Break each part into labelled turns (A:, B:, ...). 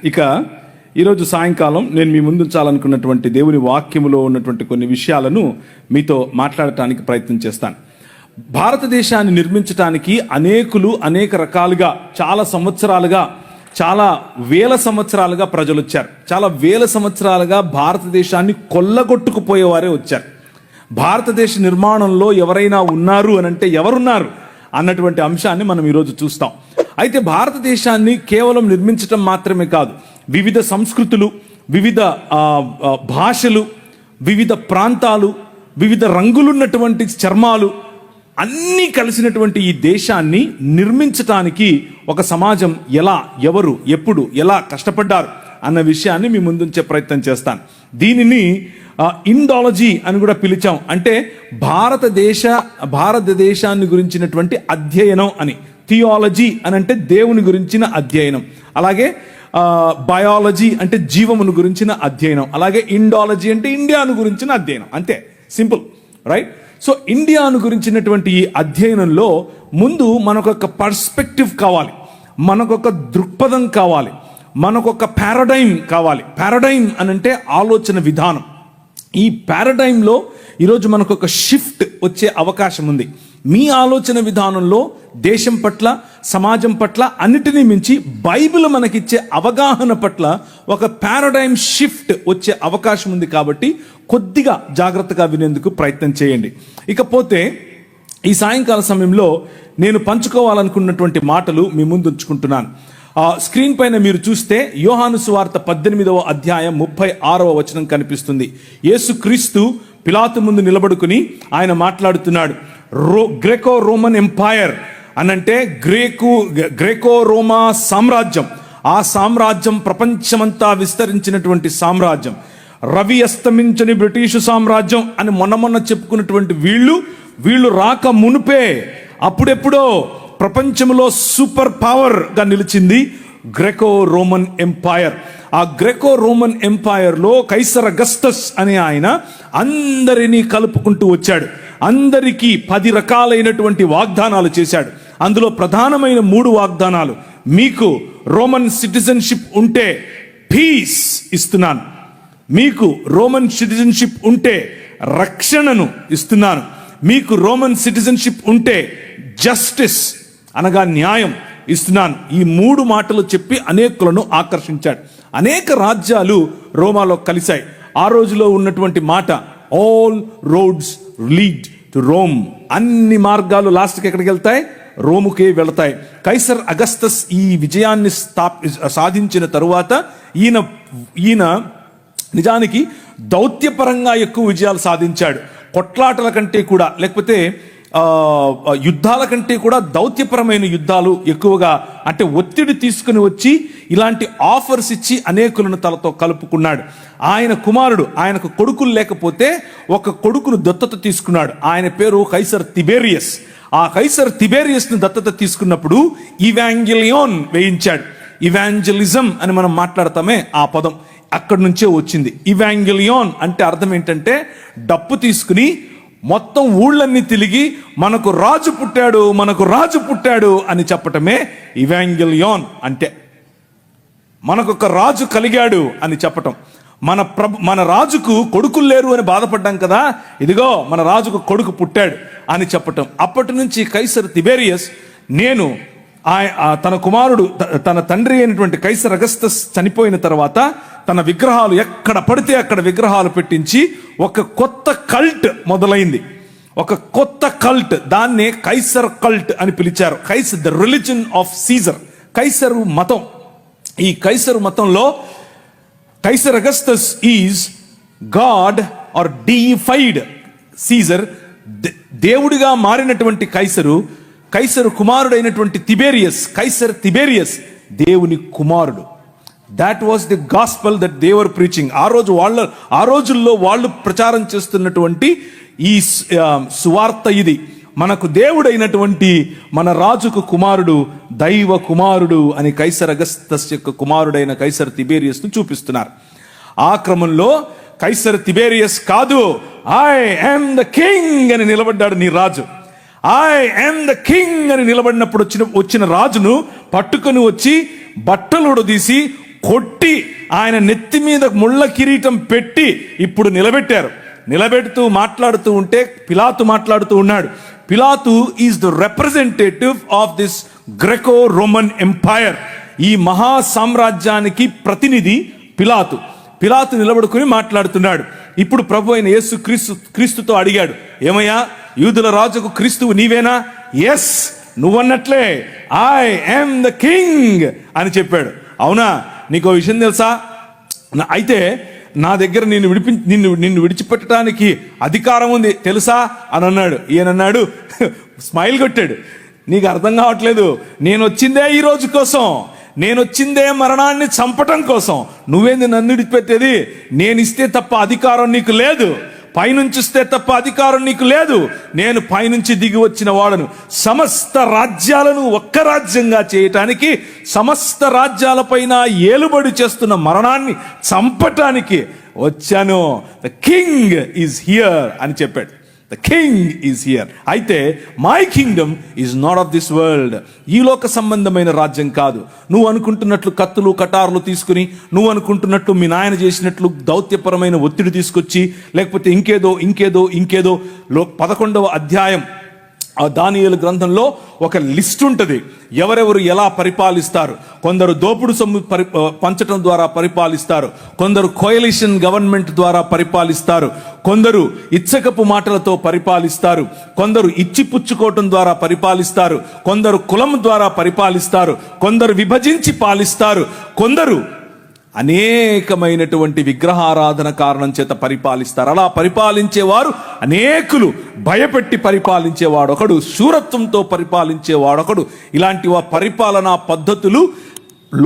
A: ఇక ఈరోజు సాయంకాలం నేను మీ ముందు ఉంచాలనుకున్నటువంటి దేవుని వాక్యములో ఉన్నటువంటి కొన్ని విషయాలను మీతో మాట్లాడటానికి ప్రయత్నం చేస్తాను. భారతదేశాన్ని నిర్మించడానికి అనేక రకాలుగా చాలా సంవత్సరాలుగా, చాలా వేల సంవత్సరాలుగా ప్రజలు వచ్చారు. చాలా వేల సంవత్సరాలుగా భారతదేశాన్ని కొల్లగొట్టుకుపోయేవారే వచ్చారు. భారతదేశ నిర్మాణంలో ఎవరైనా ఉన్నారు అని అంటే ఎవరున్నారు అన్నటువంటి అంశాన్ని మనం ఈరోజు చూస్తాం. అయితే భారతదేశాన్ని కేవలం నిర్మించటం మాత్రమే కాదు, వివిధ సంస్కృతులు, వివిధ భాషలు, వివిధ ప్రాంతాలు, వివిధ రంగులున్నటువంటి చర్మాలు అన్నీ కలిసినటువంటి ఈ దేశాన్ని నిర్మించటానికి ఒక సమాజం ఎవరు ఎప్పుడు ఎలా కష్టపడ్డారు అన్న విషయాన్ని మీ ముందుంచే ప్రయత్నం చేస్తాను. దీనిని ఇండాలజీ అని కూడా పిలిచాం. అంటే భారతదేశాన్ని గురించినటువంటి అధ్యయనం అని. థియాలజీ అని అంటే దేవుని గురించిన అధ్యయనం, అలాగే బయాలజీ అంటే జీవమును గురించిన అధ్యయనం, అలాగే ఇండాలజీ అంటే ఇండియాను గురించిన అధ్యయనం. అంతే, సింపుల్, రైట్? సో ఇండియాను గురించినటువంటి ఈ అధ్యయనంలో ముందు మనకొక పర్స్పెక్టివ్ కావాలి, మనకొక దృక్పథం కావాలి, మనకొక పారాడైమ్ కావాలి. పారాడైమ్ అని అంటే ఆలోచన విధానం. ఈ పారాడైమ్లో ఈరోజు మనకు ఒక షిఫ్ట్ వచ్చే అవకాశం ఉంది. మీ ఆలోచన విధానంలో దేశం పట్ల, సమాజం పట్ల, అన్నిటినీ మించి బైబిల్ మనకిచ్చే అవగాహన పట్ల ఒక పారాడైమ్ షిఫ్ట్ వచ్చే అవకాశం ఉంది. కాబట్టి కొద్దిగా జాగ్రత్తగా వినేందుకు ప్రయత్నం చేయండి. ఇకపోతే ఈ సాయంకాల సమయంలో నేను పంచుకోవాలనుకున్నటువంటి మాటలు మీ ముందు ఉంచుకుంటున్నాను. స్క్రీన్ పైన మీరు చూస్తే యోహాను సువార్త 18వ అధ్యాయం 36వ వచనం కనిపిస్తుంది. యేసుక్రీస్తు పిలాతు ముందు నిలబడుకుని ఆయన మాట్లాడుతున్నాడు. గ్రేకో రోమన్ ఎంపైర్ అనంటే గ్రేకో రోమా సామ్రాజ్యం, ఆ సామ్రాజ్యం ప్రపంచమంతా విస్తరించినటువంటి సామ్రాజ్యం. రవి అస్తమించని బ్రిటిషు సామ్రాజ్యం అని మొన్న చెప్పుకున్నటువంటి వీళ్ళు రాక మునుపే అప్పుడెప్పుడో ప్రపంచంలో సూపర్ పవర్ గా నిలిచింది గ్రేకో రోమన్ ఎంపైర్. ఆ గ్రేకో రోమన్ ఎంపైర్ లో కైసర్ అగస్టస్ అనే ఆయన అందరినీ కలుపుకుంటూ వచ్చాడు. అందరికీ 10 రకాలైనటువంటి వాగ్దానాలు చేశాడు. అందులో ప్రధానమైన 3 వాగ్దానాలు: మీకు రోమన్ సిటిజన్షిప్ ఉంటే పీస్ ఇస్తున్నాను, మీకు రోమన్ సిటిజన్షిప్ ఉంటే రక్షణను ఇస్తున్నాను, మీకు రోమన్ సిటిజన్షిప్ ఉంటే జస్టిస్ అనగా న్యాయం ఇస్తున్నాను. ఈ 3 మాటలు చెప్పి అనేకులను ఆకర్షించాడు. అనేక రాజ్యాలు రోమాలో కలిశాయి. ఆ రోజులో ఉన్నటువంటి మాట all roads lead to Rome. అన్ని మార్గాలు లాస్ట్కి ఎక్కడికి వెళ్తాయి? రోముకే వెళతాయి. కైసర్ అగస్తస్ ఈ విజయాన్ని సాధించిన తరువాత ఈయన నిజానికి దౌత్యపరంగా ఎక్కువ విజయాలు సాధించాడు. కొట్లాటల కంటే కూడా, లేకపోతే యుద్ధాల కంటే కూడా దౌత్యపరమైన యుద్ధాలు ఎక్కువగా, అంటే ఒత్తిడి తీసుకుని వచ్చి ఇలాంటి ఆఫర్స్ ఇచ్చి అనేకులను తలతో కలుపుకున్నాడు. ఆయన కుమారుడు, ఆయనకు కొడుకులు లేకపోతే ఒక కొడుకును దత్తత తీసుకున్నాడు. ఆయన పేరు కైసర్ తిబేరియస్. ఆ కైసర్ తిబేరియస్ ను దత్తత తీసుకున్నప్పుడు ఇవాంజెలియోన్ వేయించాడు. ఇవాంజలిజం అని మనం మాట్లాడతామే, ఆ పదం అక్కడి నుంచే వచ్చింది. ఇవాంజెలియోన్ అంటే అర్థం ఏంటంటే డప్పు తీసుకుని మొత్తం ఊళ్ళన్నీ తిరిగి మనకు రాజు పుట్టాడు అని చెప్పటమే ఇవాంజెలియోన్ అంటే. మనకొక రాజు కలిగాడు అని చెప్పటం. మన రాజుకు కొడుకులు లేరు అని బాధపడ్డాం కదా, ఇదిగో మన రాజుకు కొడుకు పుట్టాడు అని చెప్పటం. అప్పటి నుంచి కైసర్ తిబేరియస్ తన కుమారుడు, తన తండ్రి అయినటువంటి కైసర్ అగస్తస్ చనిపోయిన తర్వాత తన విగ్రహాలు ఎక్కడ పడితే అక్కడ విగ్రహాలు పెట్టించి ఒక కొత్త కల్ట్ మొదలైంది. ఒక కొత్త కల్ట్, దాన్నే కైసర్ కల్ట్ అని పిలిచారు. Kaiser, the religion of Caesar, Kaiser మతం. ఈ కైసరు మతంలో Kaiser Augustus is god or deified Caesar, దేవుడిగా మారినటువంటి కైసరు కుమారుడైనటువంటి కైసర్ తిబేరియస్ దేవుని కుమారుడు. That was the gospel that they were preaching. ఆ రోజుల్లో వాళ్ళు ప్రచారం చేస్తున్నటువంటి ఈ సువార్త ఇది. మనకు దేవుడైనటువంటి మన రాజుకు కుమారుడు దైవ కుమారుడు అని కైసర్ అగస్తస్ యొక్క కుమారుడైన కైసర్ తిబేరియస్ ను చూపిస్తున్నారు. ఆ క్రమంలో కైసర్ తిబేరియస్ కాదు, ఐ యామ్ ద కింగ్ అని నిలబడ్డాడు నీ రాజు. ఐ యామ్ ద కింగ్ అని నిలబడినప్పుడు వచ్చిన రాజును పట్టుకొని వచ్చి బట్టలు ఉడదీసి కొట్టి ఆయన నెత్తి మీద ముళ్ళ కిరీటం పెట్టి ఇప్పుడు నిలబెట్టారు. నిలబెడుతూ మాట్లాడుతూ ఉంటే పిలాతు మాట్లాడుతూ ఉన్నాడు. పిలాతు is the representative of this Graeco Roman empire. ఈ మహా సామ్రాజ్యానికి ప్రతినిధి పిలాతు. పిలాతు నిలబడుకుని మాట్లాడుతున్నాడు. ఇప్పుడు ప్రభు అయిన యేసు క్రీస్తుతో అడిగాడు, ఏమయ్యా యూదుల రాజుకు క్రీస్తువు నీవేనా? ఎస్, నువ్వన్నట్లే, ఐ యామ్ ద కింగ్ అని చెప్పాడు. అవునా? నీకో విషయం తెలుసా? అయితే నా దగ్గర నిన్ను విడిచిపెట్టడానికి అధికారం ఉంది తెలుసా అని అన్నాడు. ఈయనన్నాడు, స్మైల్ కొట్టాడు, నీకు అర్థం కావట్లేదు, నేను వచ్చిందే ఈ రోజు కోసం, నేను వచ్చిందే మరణాన్ని చంపటం కోసం. నువ్వేంది నన్ను విడిచిపెట్టేది? నేను ఇస్తే తప్ప అధికారం నీకు లేదు, పైనుంచి ఇస్తే తప్ప అధికారం నీకు లేదు. నేను పైనుంచి దిగి వచ్చిన వాడను. సమస్త రాజ్యాలను ఒక్క రాజ్యంగా చేయటానికి, సమస్త రాజ్యాలపైన ఏలుబడి చేస్తున్న మరణాన్ని చంపటానికి వచ్చాను. ద కింగ్ ఈజ్ హియర్ అని చెప్పాడు. The king is here. అయితే my kingdom is not of this world. ఈ లోక సంబంధమైన రాజ్యం కాదు. నువ్వు అనుకుంటున్నట్లు కత్తులు కటారులు తీసుకుని, నువ్వు అనుకుంటున్నట్లు మీ నాయన చేసినట్లు దౌత్యపరమైన ఒత్తిడి తీసుకొచ్చి, లేకపోతే ఇంకేదో 11వ అధ్యాయం ఆ దానియేలు గ్రంథంలో ఒక లిస్ట్ ఉంటుంది, ఎవరెవరు ఎలా పరిపాలిస్తారు. కొందరు దోపుడు సొమ్ము పంచటం ద్వారా పరిపాలిస్తారు, కొందరు కోయలిషన్ గవర్నమెంట్ ద్వారా పరిపాలిస్తారు, కొందరు ఇచ్చకపు మాటలతో పరిపాలిస్తారు, కొందరు ఇచ్చిపుచ్చుకోవటం ద్వారా పరిపాలిస్తారు, కొందరు కులం ద్వారా పరిపాలిస్తారు, కొందరు విభజించి పాలిస్తారు, కొందరు అనేకమైనటువంటి విగ్రహారాధన కారణం చేత పరిపాలిస్తారు. అలా పరిపాలించేవారు అనేకులు. భయపెట్టి పరిపాలించేవాడు ఒకడు, శూరత్వంతో పరిపాలించేవాడొకడు. ఇలాంటి పరిపాలనా పద్ధతులు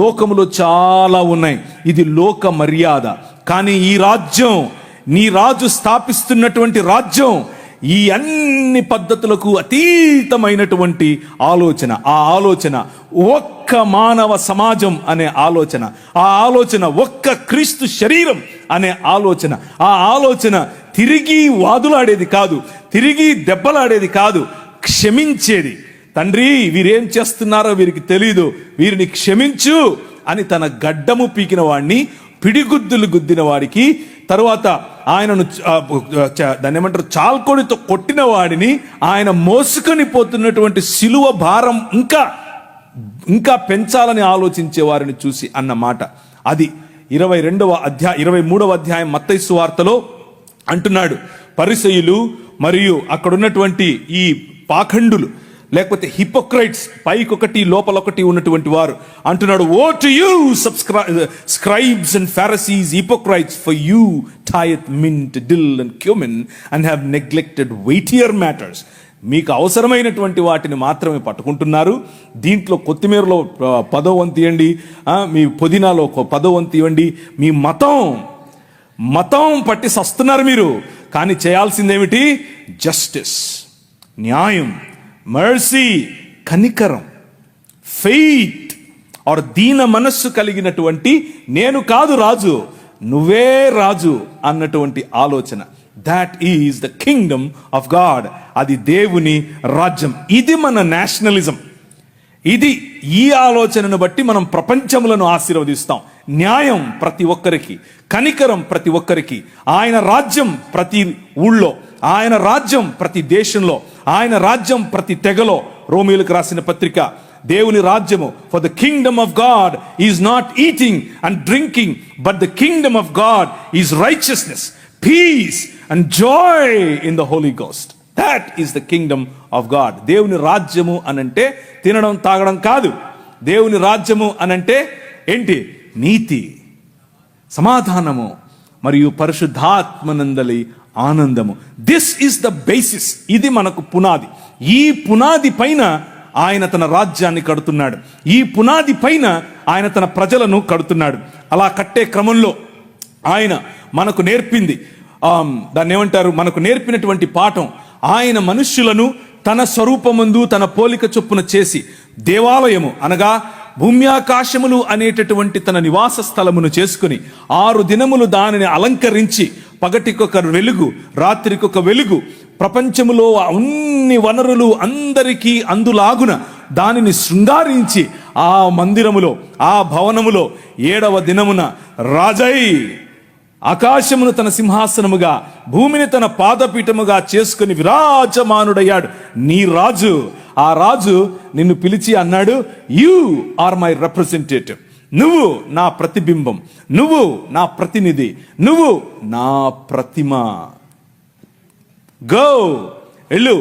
A: లోకములో చాలా ఉన్నాయి. ఇది లోక మర్యాద. కానీ ఈ రాజ్యం, నీ రాజు స్థాపిస్తున్నటువంటి రాజ్యం ఈ అన్ని పద్ధతులకు అతీతమైనటువంటి ఆలోచన. ఆ ఆలోచన ఒక్క మానవ సమాజం అనే ఆలోచన, ఆ ఆలోచన ఒక్క క్రీస్తు శరీరం అనే ఆలోచన. ఆ ఆలోచన తిరిగి వాదులాడేది కాదు, తిరిగి దెబ్బలాడేది కాదు, క్షమించేది. తండ్రి, వీరేం చేస్తున్నారో వీరికి తెలీదు, వీరిని క్షమించు అని తన గడ్డము పీకిన వాడిని, పిడిగుద్దులు గుద్దిన వాడికి, తరువాత ఆయనను దాన్ని ఏమంటారు, చాల్కొడితో కొట్టిన వాడిని, ఆయన మోసుకొని పోతున్నటువంటి సిలువ భారం ఇంకా పెంచాలని ఆలోచించే వారిని చూసి అన్న మాట. అది 23వ అధ్యాయం మత్తయి సువార్తలో అంటున్నాడు. పరిసయ్యులు మరియు అక్కడున్నటువంటి ఈ పాఖండులు, లేకపోతే హిపోక్రైట్స్, పైకొకటి లోపలొకటి ఉన్నటువంటి వారు అంటున్నాడు, woe to you scribes and Pharisees, hypocrites, for you tithe mint, dill and cumin and have neglected weightier matters. మీకు అవసరమైనటువంటి వాటిని మాత్రమే పట్టుకుంటున్నారు. దీంట్లో కొత్తిమీరలో 10వ వంతు ఇవ్వండి, మీ పుదీనాలో 10వ వంతు ఇవ్వండి. మీ మతం పట్టి సస్తున్నారు మీరు. కానీ చేయాల్సిందేమిటి? జస్టిస్, న్యాయం, మర్సీ, కనికరం, ఫెయిత్ ఆర్ దీన మనస్సు కలిగినటువంటి, నేను కాదు రాజు, నువ్వే రాజు అన్నటువంటి ఆలోచన. That is the kingdom of God. అది దేవుని రాజ్యం. ఇది మన నేషనలిజం. ఈ ఆలోచనను బట్టి మనం ప్రపంచములను ఆశీర్వదిస్తాం. న్యాయం ప్రతి ఒక్కరికి, కనికరం ప్రతి ఒక్కరికి, ఆయన రాజ్యం ప్రతి ఊళ్ళో, ఆయన రాజ్యం ప్రతి దేశంలో, ఆయన రాజ్యం ప్రతి తెగలో. రోమీయులకు రాసిన పత్రిక, దేవుని రాజ్యము, for the kingdom of God is not eating and drinking, but the kingdom of God is righteousness, peace and joy in the Holy Ghost. That is the kingdom of God. దేవుని రాజ్యము అనంటే తినడం తాగడం కాదు. దేవుని రాజ్యము అనంటే ఏంటి? నీతి, సమాధానము మరియు పరిశుద్ధాత్మనందలి ఆనందము. This is the basis. ఇది మనకు పునాది. ఈ పునాది పైన ఆయన తన రాజ్యాన్ని కడుతున్నాడు. ఈ పునాది పైన ఆయన తన ప్రజలను కడుతున్నాడు. అలా కట్టే క్రమంలో ఆయన మనకు నేర్పింది, దాన్ని ఏమంటారు, మనకు నేర్పినటువంటి పాఠం, ఆయన మనుష్యులను తన స్వరూపమందు తన పోలిక చొప్పున చేసి దేవాలయము అనగా భూమ్యాకాశములు అనేటటువంటి తన నివాస స్థలమును చేసుకుని 6 దినములు దానిని అలంకరించి, పగటికొక వెలుగు, రాత్రికొక వెలుగు, ప్రపంచములో అన్ని వనరులు అందరికీ అందులాగున దానిని శృంగారించి ఆ మందిరములో, ఆ భవనములో 7వ దినమున రాజై ఆకాశమును తన సింహాసనముగా, భూమిని తన పాదపీఠముగా చేసుకుని విరాజమానుడయ్యాడు. నీ రాజు, ఆ రాజు నిన్ను పిలిచి అన్నాడు, యు ఆర్ మై రిప్రజెంటేటివ్. నువ్వు నా ప్రతిబింబం, నువ్వు నా ప్రతినిధి, నువ్వు నా ప్రతిమ. గో, వెళ్ళు,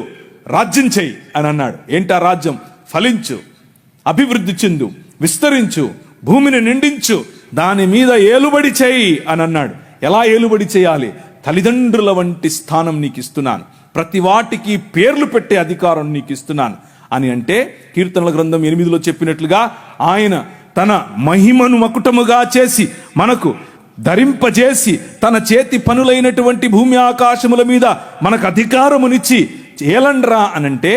A: రాజ్యం చెయ్యి అని అన్నాడు. ఏంటా రాజ్యం? ఫలించు, అభివృద్ధి చెందు, విస్తరించు, భూమిని నిండించు, దాని మీద ఏలుబడి చేయి అని అన్నాడు. ఎలా ఏలుబడి చేయాలి? తల్లిదండ్రుల వంటి స్థానం నీకు ఇస్తున్నాను, ప్రతి వాటికి పేర్లు పెట్టే అధికారం నీకు ఇస్తున్నాను అని అంటే, కీర్తనల గ్రంథం 8లో చెప్పినట్లుగా ఆయన తన మహిమను మకుటముగా చేసి మనకు ధరింపజేసి తన చేతి పనులైనటువంటి భూమి ఆకాశముల మీద మనకు అధికారమునిచ్చి ఏలండ్రా అనంటే,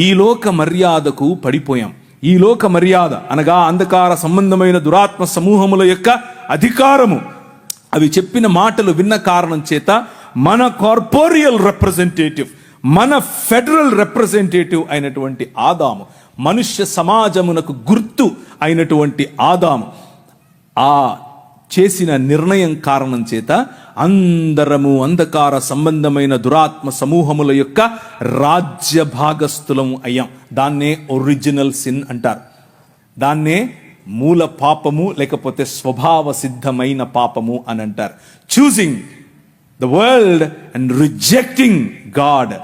A: ఈ లోక మర్యాదకు పడిపోయాం. ఈ లోక మర్యాద అనగా అంధకార సంబంధమైన దురాత్మ సమూహముల యొక్క అధికారము, అవి చెప్పిన మాటలు విన్న కారణం చేత మన కార్పోరియల్ రిప్రజెంటేటివ్, మన ఫెడరల్ రిప్రజెంటేటివ్ అయినటువంటి ఆదాము, మనుష్య సమాజమునకు గుర్తు అయినటువంటి ఆదాము ఆ చేసిన నిర్ణయం కారణం చేత అందరము అంధకార సంబంధమైన దురాత్మ సమూహముల యొక్క రాజ్య భాగస్థులము అయ్యాం. దాన్నే ఒరిజినల్ సిన్ అంటారు. దాన్నే మూల పాపము లేకపోతే స్వభావ సిద్ధమైన పాపము అని అంటారు. Choosing the world and rejecting God.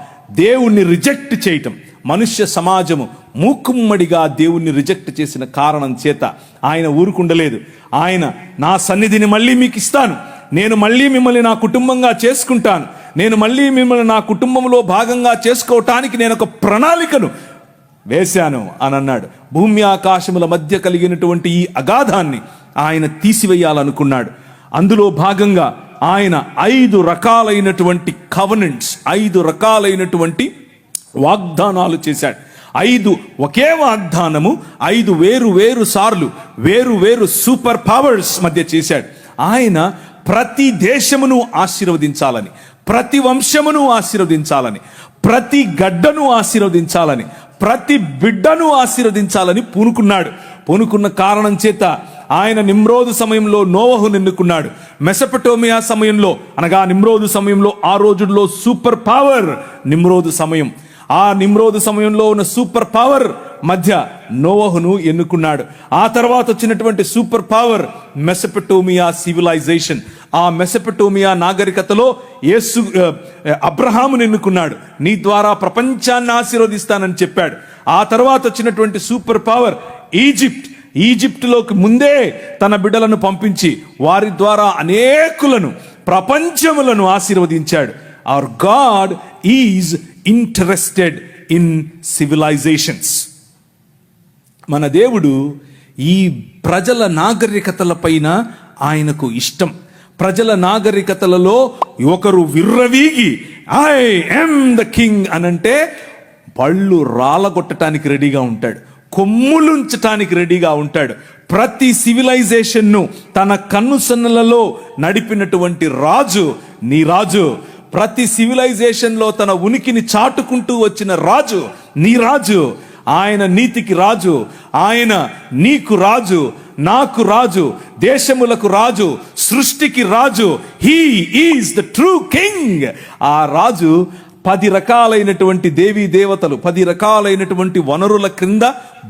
A: దేవుణ్ణి రిజెక్ట్ చేయటం. మనుష్య సమాజము మూకుమ్మడిగా దేవుణ్ణి రిజెక్ట్ చేసిన కారణం చేత ఆయన ఊరుకుండలేదు. ఆయన నా సన్నిధిని మళ్ళీ మీకు ఇస్తాను, నేను మళ్ళీ మిమ్మల్ని నా కుటుంబంగా చేసుకుంటాను, నేను మళ్ళీ మిమ్మల్ని నా కుటుంబంలో భాగంగా చేసుకోవటానికి నేను ఒక ప్రణాళికను వేశాను అని అన్నాడు. భూమి ఆకాశముల మధ్య కలిగినటువంటి ఈ అగాధాన్ని ఆయన తీసివేయాలనుకున్నాడు. అందులో భాగంగా ఆయన 5 రకాలైనటువంటి కవెనెంట్స్, 5 రకాలైనటువంటి వాగ్దానాలు చేశాడు. 5 ఒకే వాగ్దానము 5 వేరు వేరు సార్లు వేరు వేరు సూపర్ పవర్స్ మధ్య చేశాడు. ఆయన ప్రతి దేశమును ఆశీర్వదించాలని, ప్రతి వంశమును ఆశీర్వదించాలని, ప్రతి గడ్డను ఆశీర్వదించాలని, ప్రతి బిడ్డను ఆశీర్వదించాలని పూనుకున్న కారణం చేత ఆయన నిమ్రోదు సమయంలో నోవహును ఎన్నుకున్నాడు. మెసొపొటేమియా సమయంలో అనగా నిమ్రోదు సమయంలో, ఆ రోజుల్లో సూపర్ పవర్ నిమ్రోదు సమయం, ఆ నిమ్రోదు సమయంలో ఉన్న సూపర్ పవర్ మధ్య నోవహును ఎన్నుకున్నాడు. ఆ తర్వాత వచ్చినటువంటి సూపర్ పవర్ మెసొపొటేమియా సివిలైజేషన్. ఆ మెసొపొటేమియా నాగరికతలో అబ్రహామును ఎన్నుకున్నాడు. నీ ద్వారా ప్రపంచాన్ని ఆశీర్వదిస్తానని చెప్పాడు. ఆ తర్వాత వచ్చినటువంటి సూపర్ పవర్ ఈజిప్టులోకి ముందే తన బిడ్డలను పంపించి వారి ద్వారా అనేకులను, ప్రపంచములను ఆశీర్వదించాడు. Hour God is interested in civilisations. మన దేవుడు ఈ ప్రజల నాగరికతల పైన ఆయనకు ఇష్టం. ప్రజల నాగరికతలలో ఒకరు విర్రవీగి ఐ యామ్ ద కింగ్ అనంటే పళ్ళు రాలగొట్టడానికి రెడీగా ఉంటాడు, కొమ్ములుంచటానికి రెడీగా ఉంటాడు. ప్రతి సివిలైజేషన్ను తన కన్నుసన్నలలో నడిపినటువంటి రాజు నీ రాజు. ప్రతి సివిలైజేషన్లో తన ఉనికిని చాటుకుంటూ వచ్చిన రాజు నీ రాజు. ఆయన నీతికి రాజు, ఆయన నీకు రాజు, నాకు రాజు, దేశములకు రాజు, సృష్టికి రాజు. He is the true king. ఆ రాజు 10 రకాలైనటువంటి దేవీ దేవతలు, 10 రకాలైనటువంటి వనరుల క్రింద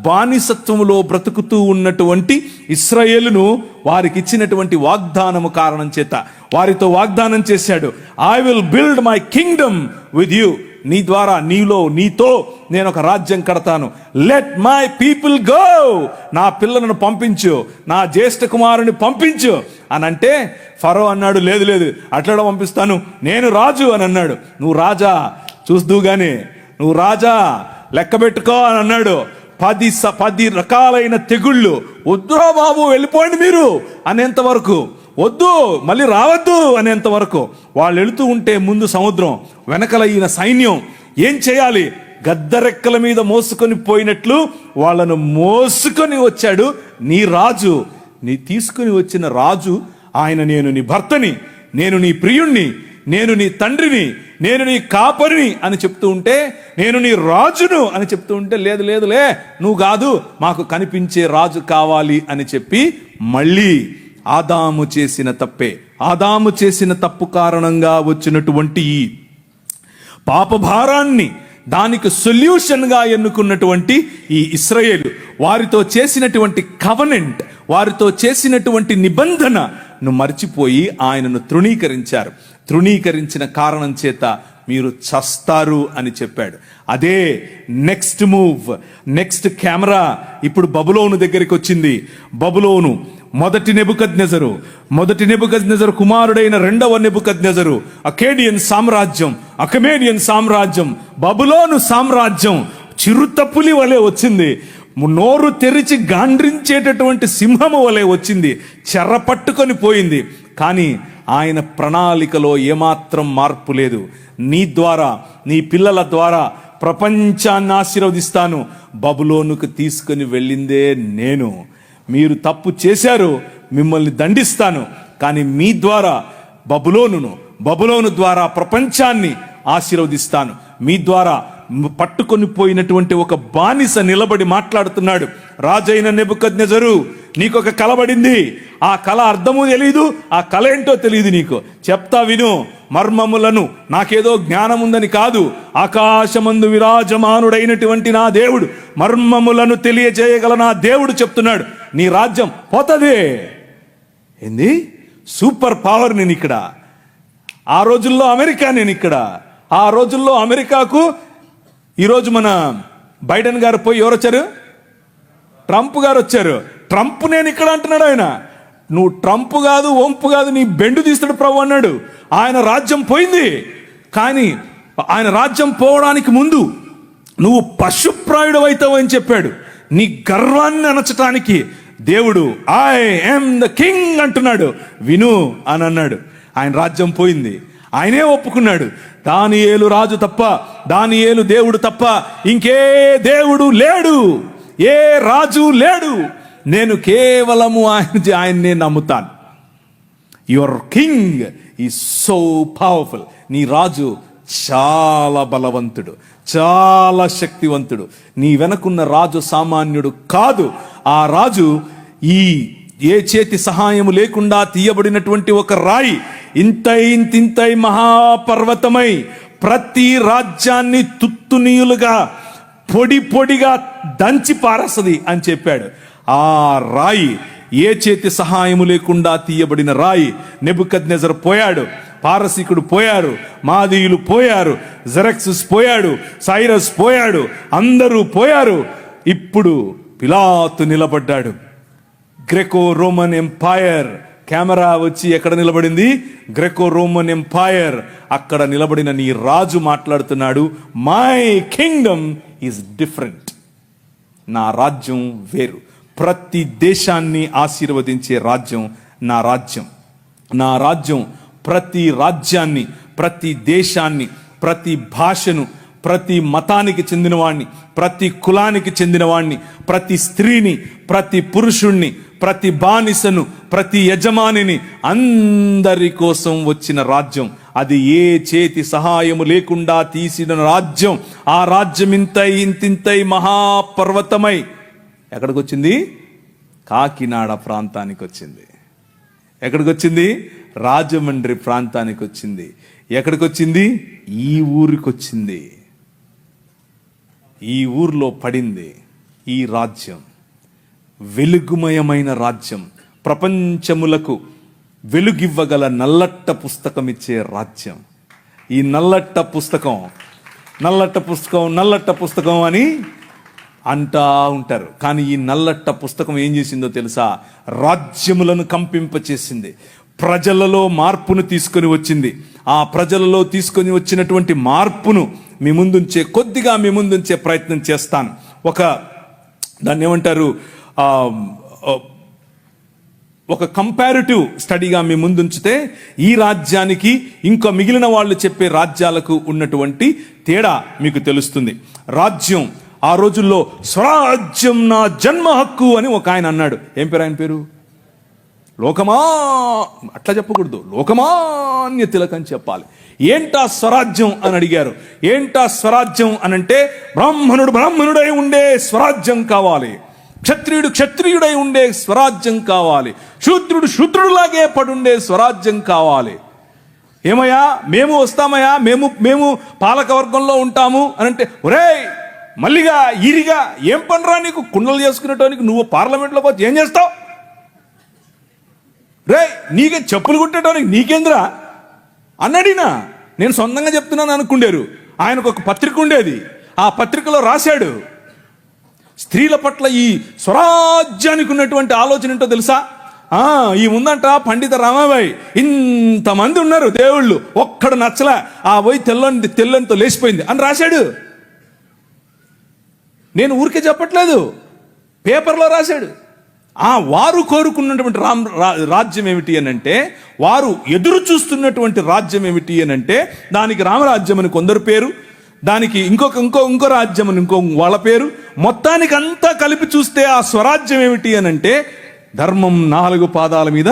A: బానిసత్వములో బ్రతుకుతూ ఉన్నటువంటి ఇశ్రాయేలును వారికి ఇచ్చినటువంటి వాగ్దానము కారణం చేత వారితో వాగ్దానం చేశాడు, I will build my Kingdom with you. నీ ద్వారా, నీతో నేను ఒక రాజ్యం కడతాను. Let my people go. నా పిల్లలను పంపించు, నా జ్యేష్ఠ కుమారుని పంపించు అని అంటే ఫరో అన్నాడు, లేదు అట్లా పంపిస్తాను, నేను రాజు అని అన్నాడు. నువ్వు రాజా చూస్తూ గాని, నువ్వు రాజా లెక్క పెట్టుకో అని అన్నాడు. 10 రకాలైన తెగుళ్ళు. వద్దురా బాబు వెళ్ళిపోండి మీరు అనేంత వరకు, వద్దు మళ్ళీ రావద్దు అనేంత వరకు వాళ్ళు వెళుతూ ఉంటే ముందు సముద్రం, వెనకల ఈయన సైన్యం. ఏం చేయాలి? గద్దరెక్కల మీద మోసుకొని పోయినట్లు వాళ్ళను మోసుకొని వచ్చాడు నీ రాజు. నీ తీసుకుని వచ్చిన రాజు ఆయన. నేను నీ భర్తని, నేను నీ ప్రియుణ్ణి, నేను నీ తండ్రిని, నేను నీ కాపరిని అని చెప్తూ ఉంటే, నేను నీ రాజును అని చెప్తూ ఉంటే, లేదులే నువ్వు కాదు, మాకు కనిపించే రాజు కావాలి అని చెప్పి మళ్ళీ ఆదాము చేసిన తప్పు కారణంగా వచ్చినటువంటి ఈ పాపభారాన్ని దానికి సొల్యూషన్గా ఎన్నుకున్నటువంటి ఈ ఇశ్రాయేలు వారితో చేసినటువంటి కవనెంట్, వారితో చేసినటువంటి నిబంధనను మర్చిపోయి ఆయనను తృణీకరించిన కారణం చేత మీరు చస్తారు అని చెప్పాడు. అదే నెక్స్ట్ మూవ్, నెక్స్ట్ కెమెరా ఇప్పుడు బబులోను దగ్గరికి వచ్చింది. బబులోను మొదటి నెబుకద్నెజరు కుమారుడైన రెండవ నెబుకద్నెజరు అకేడియన్ సామ్రాజ్యం బబులోను సామ్రాజ్యం చిరుతపులి వలె వచ్చింది. నోరు తెరిచి గాండ్రించేటటువంటి సింహము వలె వచ్చింది, చెరపట్టుకొని పోయింది. కానీ ఆయన ప్రణాళికలో ఏమాత్రం మార్పు లేదు. నీ ద్వారా, నీ పిల్లల ద్వారా ప్రపంచాన్ని ఆశీర్వదిస్తాను. బబులోనుకు తీసుకుని వెళ్ళిందే నేను. మీరు తప్పు చేశారు, మిమ్మల్ని దండిస్తాను. కానీ మీ ద్వారా బబులోను ద్వారా ప్రపంచాన్ని ఆశీర్వదిస్తాను. మీ ద్వారా పట్టుకొని పోయినటువంటి ఒక బానిస నిలబడి మాట్లాడుతున్నాడు. రాజైన నెబుకద్నెజరు, నీకు ఒక కల పడింది. ఆ కల అర్థము తెలీదు, ఆ కల ఏంటో తెలియదు. నీకు చెప్తా విను. మర్మములను, నాకేదో జ్ఞానం ఉందని కాదు, ఆకాశమందు విరాజమానుడైనటువంటి నా దేవుడు, మర్మములను తెలియజేయగల నా దేవుడు చెప్తున్నాడు, నీ రాజ్యం పోతదే. ఏంది? సూపర్ పవర్ నేను ఇక్కడ. ఆ రోజుల్లో అమెరికా నేను ఇక్కడ. ఆ రోజుల్లో అమెరికాకు ఈరోజు మన బైడెన్ గారు పోయి ఎవరు వచ్చారు? ట్రంప్ గారు వచ్చారు. ట్రంప్ నేను ఇక్కడ అంటున్నాడు ఆయన. నువ్వు ట్రంప్ కాదు, వంపు కాదు, నీ బెండు తీస్తాడు ప్రభు అన్నాడు. ఆయన రాజ్యం పోయింది. కానీ ఆయన రాజ్యం పోవడానికి ముందు నువ్వు పశుప్రాయుడు అవుతావు అని చెప్పాడు. నీ గర్వాన్ని అణచటానికి దేవుడు ఐ యామ్ ద కింగ్ అంటున్నాడు. విను అని అన్నాడు. ఆయన రాజ్యం పోయింది. ఆయనే ఒప్పుకున్నాడు. దానియేలు రాజు తప్ప, దానియేలు దేవుడు తప్ప ఇంకే దేవుడు లేడు, ఏ రాజు లేడు. నేను కేవలము ఆయన్నే నమ్ముతాను. Your king is so powerful. నీ రాజు చాలా బలవంతుడు, చాలా శక్తివంతుడు. నీ వెనకున్న రాజు సామాన్యుడు కాదు. ఆ రాజు ఏ చేతి సహాయము లేకుండా తీయబడినటువంటి ఒక రాయి, ఇంతై మహాపర్వతమై ప్రతి రాజ్యాన్ని తుత్తునీయులుగా పొడిగా దంచి పారసది అని చెప్పాడు. ఆ రాయి, ఏ చేతి సహాయము లేకుండా తీయబడిన రాయి. నెబుకద్నెజర్ పోయాడు, పారసీకుడు పోయారు, మాదీయులు పోయారు, జెరక్సస్ పోయాడు, సైరస్ పోయాడు, అందరూ పోయారు. ఇప్పుడు పిలాతు నిలబడ్డాడు. గ్రెకో రోమన్ ఎంపైర్ కెమెరా వచ్చి ఎక్కడ నిలబడింది? Graeco Roman empire. అక్కడ నిలబడిన నీ రాజు మాట్లాడుతున్నాడు, మై కింగ్డమ్ ఈజ్ డిఫరెంట్. నా రాజ్యం వేరు. ప్రతి దేశాన్ని ఆశీర్వదించే రాజ్యం నా రాజ్యం. నా రాజ్యం ప్రతి రాజ్యాన్ని, ప్రతి దేశాన్ని, ప్రతి భాషను, ప్రతి మతానికి చెందినవాణ్ణి, ప్రతి కులానికి చెందినవాణ్ణి, ప్రతి స్త్రీని, ప్రతి పురుషుణ్ణి, ప్రతి బానిసను, ప్రతి యజమానిని, అందరి కోసం వచ్చిన రాజ్యం. అది ఏ చేతి సహాయము లేకుండా తీసిన రాజ్యం. ఆ రాజ్యం ఇంతింతై మహాపర్వతమై ఎక్కడికి వచ్చింది? కాకినాడ ప్రాంతానికి వచ్చింది. ఎక్కడికి వచ్చింది? రాజమండ్రి ప్రాంతానికి వచ్చింది. ఎక్కడికి వచ్చింది? ఈ ఊరికి వచ్చింది. ఈ ఊర్లో పడింది ఈ రాజ్యం. వెలుగుమయమైన రాజ్యం, ప్రపంచములకు వెలుగివ్వగల నల్లట్ట పుస్తకం ఇచ్చే రాజ్యం. ఈ నల్లట్ట పుస్తకం అని అంటా ఉంటారు. కానీ ఈ నల్లట్ట పుస్తకం ఏం చేసిందో తెలుసా? రాజ్యములను కంపింపచేసింది. ప్రజలలో మార్పును తీసుకొని వచ్చింది. ఆ ప్రజలలో తీసుకొని వచ్చినటువంటి మార్పును కొద్దిగా మీ ముందుంచే ప్రయత్నం చేస్తాను. దాన్ని ఏమంటారు, ఒక కంపారిటివ్ స్టడీగా మీ ముందుంచితే ఈ రాజ్యానికి ఇంకా మిగిలిన వాళ్ళు చెప్పే రాజ్యాలకు ఉన్నటువంటి తేడా మీకు తెలుస్తుంది. రాజ్యం ఆ రోజుల్లో స్వరాజ్యం నా జన్మ హక్కు అని ఒక ఆయన అన్నాడు. ఏం పేరు ఆయన పేరు? లోకమా అట్లా చెప్పకూడదు, లోకమాన్య తిలకం చెప్పాలి. ఏంటా స్వరాజ్యం అని అడిగారు. ఏంటా స్వరాజ్యం అనంటే బ్రాహ్మణుడై ఉండే స్వరాజ్యం కావాలి, క్షత్రియుడై ఉండే స్వరాజ్యం కావాలి, శూద్రుడులాగే పడుండే స్వరాజ్యం కావాలి. ఏమయ్యా మేము వస్తామయ్యా, మేము పాలక వర్గంలో ఉంటాము అని అంటే, ఒరేయ్ మల్లిగా ఈరిగా ఏం పనిరా నీకు, కుండలు చేసుకునేటానికి నువ్వు పార్లమెంట్లోకి వచ్చి ఏం చేస్తావు? రే నీకే చెప్పులు కుట్టేటానికి నీకేంద్రా అన్నడినా. నేను సొంతంగా చెప్తున్నాను అనుకుండారు. ఆయనకు ఒక పత్రిక ఉండేది, ఆ పత్రికలో రాశాడు, స్త్రీల పట్ల ఈ స్వరాజ్యానికి ఉన్నటువంటి ఆలోచన ఏంటో తెలుసా? ఈ ముందంట పండిత రామాబాయి ఇంతమంది ఉన్నారు దేవుళ్ళు, ఒక్కడు నచ్చలే, ఆ పోయి తెల్లంతో లేచిపోయింది అని రాశాడు. నేను ఊరికే చెప్పట్లేదు, పేపర్లో రాశాడు. వారు కోరుకున్నటువంటి రాజ్యం ఏమిటి అని అంటే, వారు ఎదురు చూస్తున్నటువంటి రాజ్యం ఏమిటి అని అంటే, దానికి రామరాజ్యం అని కొందరు పేరు, దానికి ఇంకో రాజ్యం అని ఇంకో వాళ్ళ పేరు, మొత్తానికి అంతా కలిపి చూస్తే ఆ స్వరాజ్యం ఏమిటి అని అంటే, ధర్మం 4 పాదాల మీద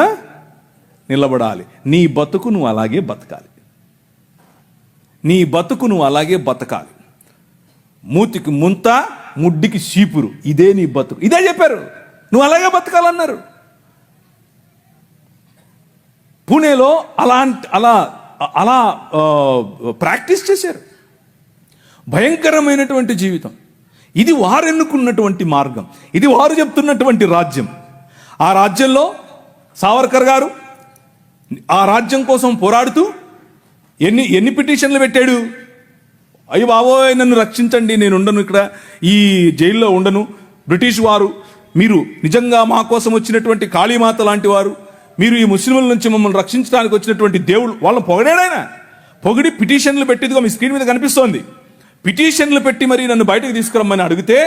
A: నిలబడాలి. నీ బతుకు నువ్వు అలాగే బతకాలి, నీ బతుకు నువ్వు అలాగే బతకాలి. మూతికి ముంత, ముడ్డికి చీపురు, ఇదే నీ బతుకు. ఇదే చెప్పారు, నువ్వు అలాగే బతకాలన్నారు. పూణేలో అలా ప్రాక్టీస్ చేశారు. భయంకరమైనటువంటి జీవితం. ఇది వారు ఎన్నుకున్నటువంటి మార్గం, ఇది వారు చెప్తున్నటువంటి రాజ్యం. ఆ రాజ్యంలో సావర్కర్ గారు ఆ రాజ్యం కోసం పోరాడుతూ ఎన్ని పిటిషన్లు పెట్టాడు. అయ్యో బాబోయ్ నన్ను రక్షించండి, నేను ఉండను, ఇక్కడ ఈ జైల్లో ఉండను, బ్రిటిష్ వారు మీరు నిజంగా మా కోసం వచ్చినటువంటి కాళీమాత లాంటి వారు, మీరు ఈ ముస్లింల నుంచి మమ్మల్ని రక్షించడానికి వచ్చినటువంటి దేవుడు. వాళ్ళని పొగడాడాయన, పొగిడి పిటిషన్లు పెట్టిదిగా మీ స్క్రీన్ మీద కనిపిస్తోంది. పిటిషన్లు పెట్టి మరి నన్ను బయటకు తీసుకురమ్మని అడిగితే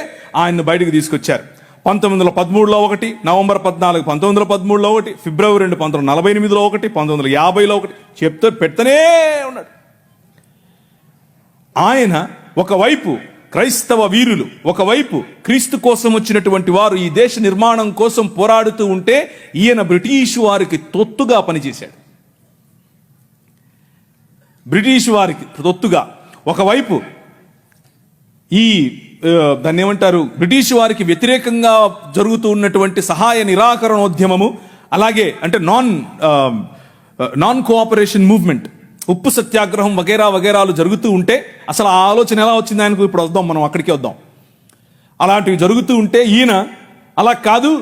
A: ఆయన్ను బయటకు తీసుకొచ్చారు. 1913లో ఒకటి, నవంబర్ 14 1913లో ఒకటి, ఫిబ్రవరి 2 1948లో ఒకటి, 1950లో ఒకటి చెప్తే పెడతనే ఉన్నాడు. ఆయన ఒకవైపు క్రైస్తవ వీరులు, ఒకవైపు క్రీస్తు కోసం వచ్చినటువంటి వారు ఈ దేశ నిర్మాణం కోసం పోరాడుతూ ఉంటే, ఈయన బ్రిటిష్ వారికి తొత్తుగా పనిచేశాడు. బ్రిటిష్ వారికి తొత్తుగా ఒకవైపు దాన్ని ఏమంటారు, బ్రిటిష్ వారికి వ్యతిరేకంగా జరుగుతూ ఉన్నటువంటి సహాయ నిరాకరణోద్యమము, అలాగే అంటే నాన్ కోఆపరేషన్ మూవ్మెంట్, ఉప్పు సత్యాగ్రహం వగేరాలు జరుగుతూ ఉంటే, అసలు ఆ ఆలోచన ఎలా వచ్చింది ఆయనకు ఇప్పుడు వద్దాం, మనం అక్కడికి వద్దాం. అలాంటివి జరుగుతూ ఉంటే ఈయన అలా కాదు,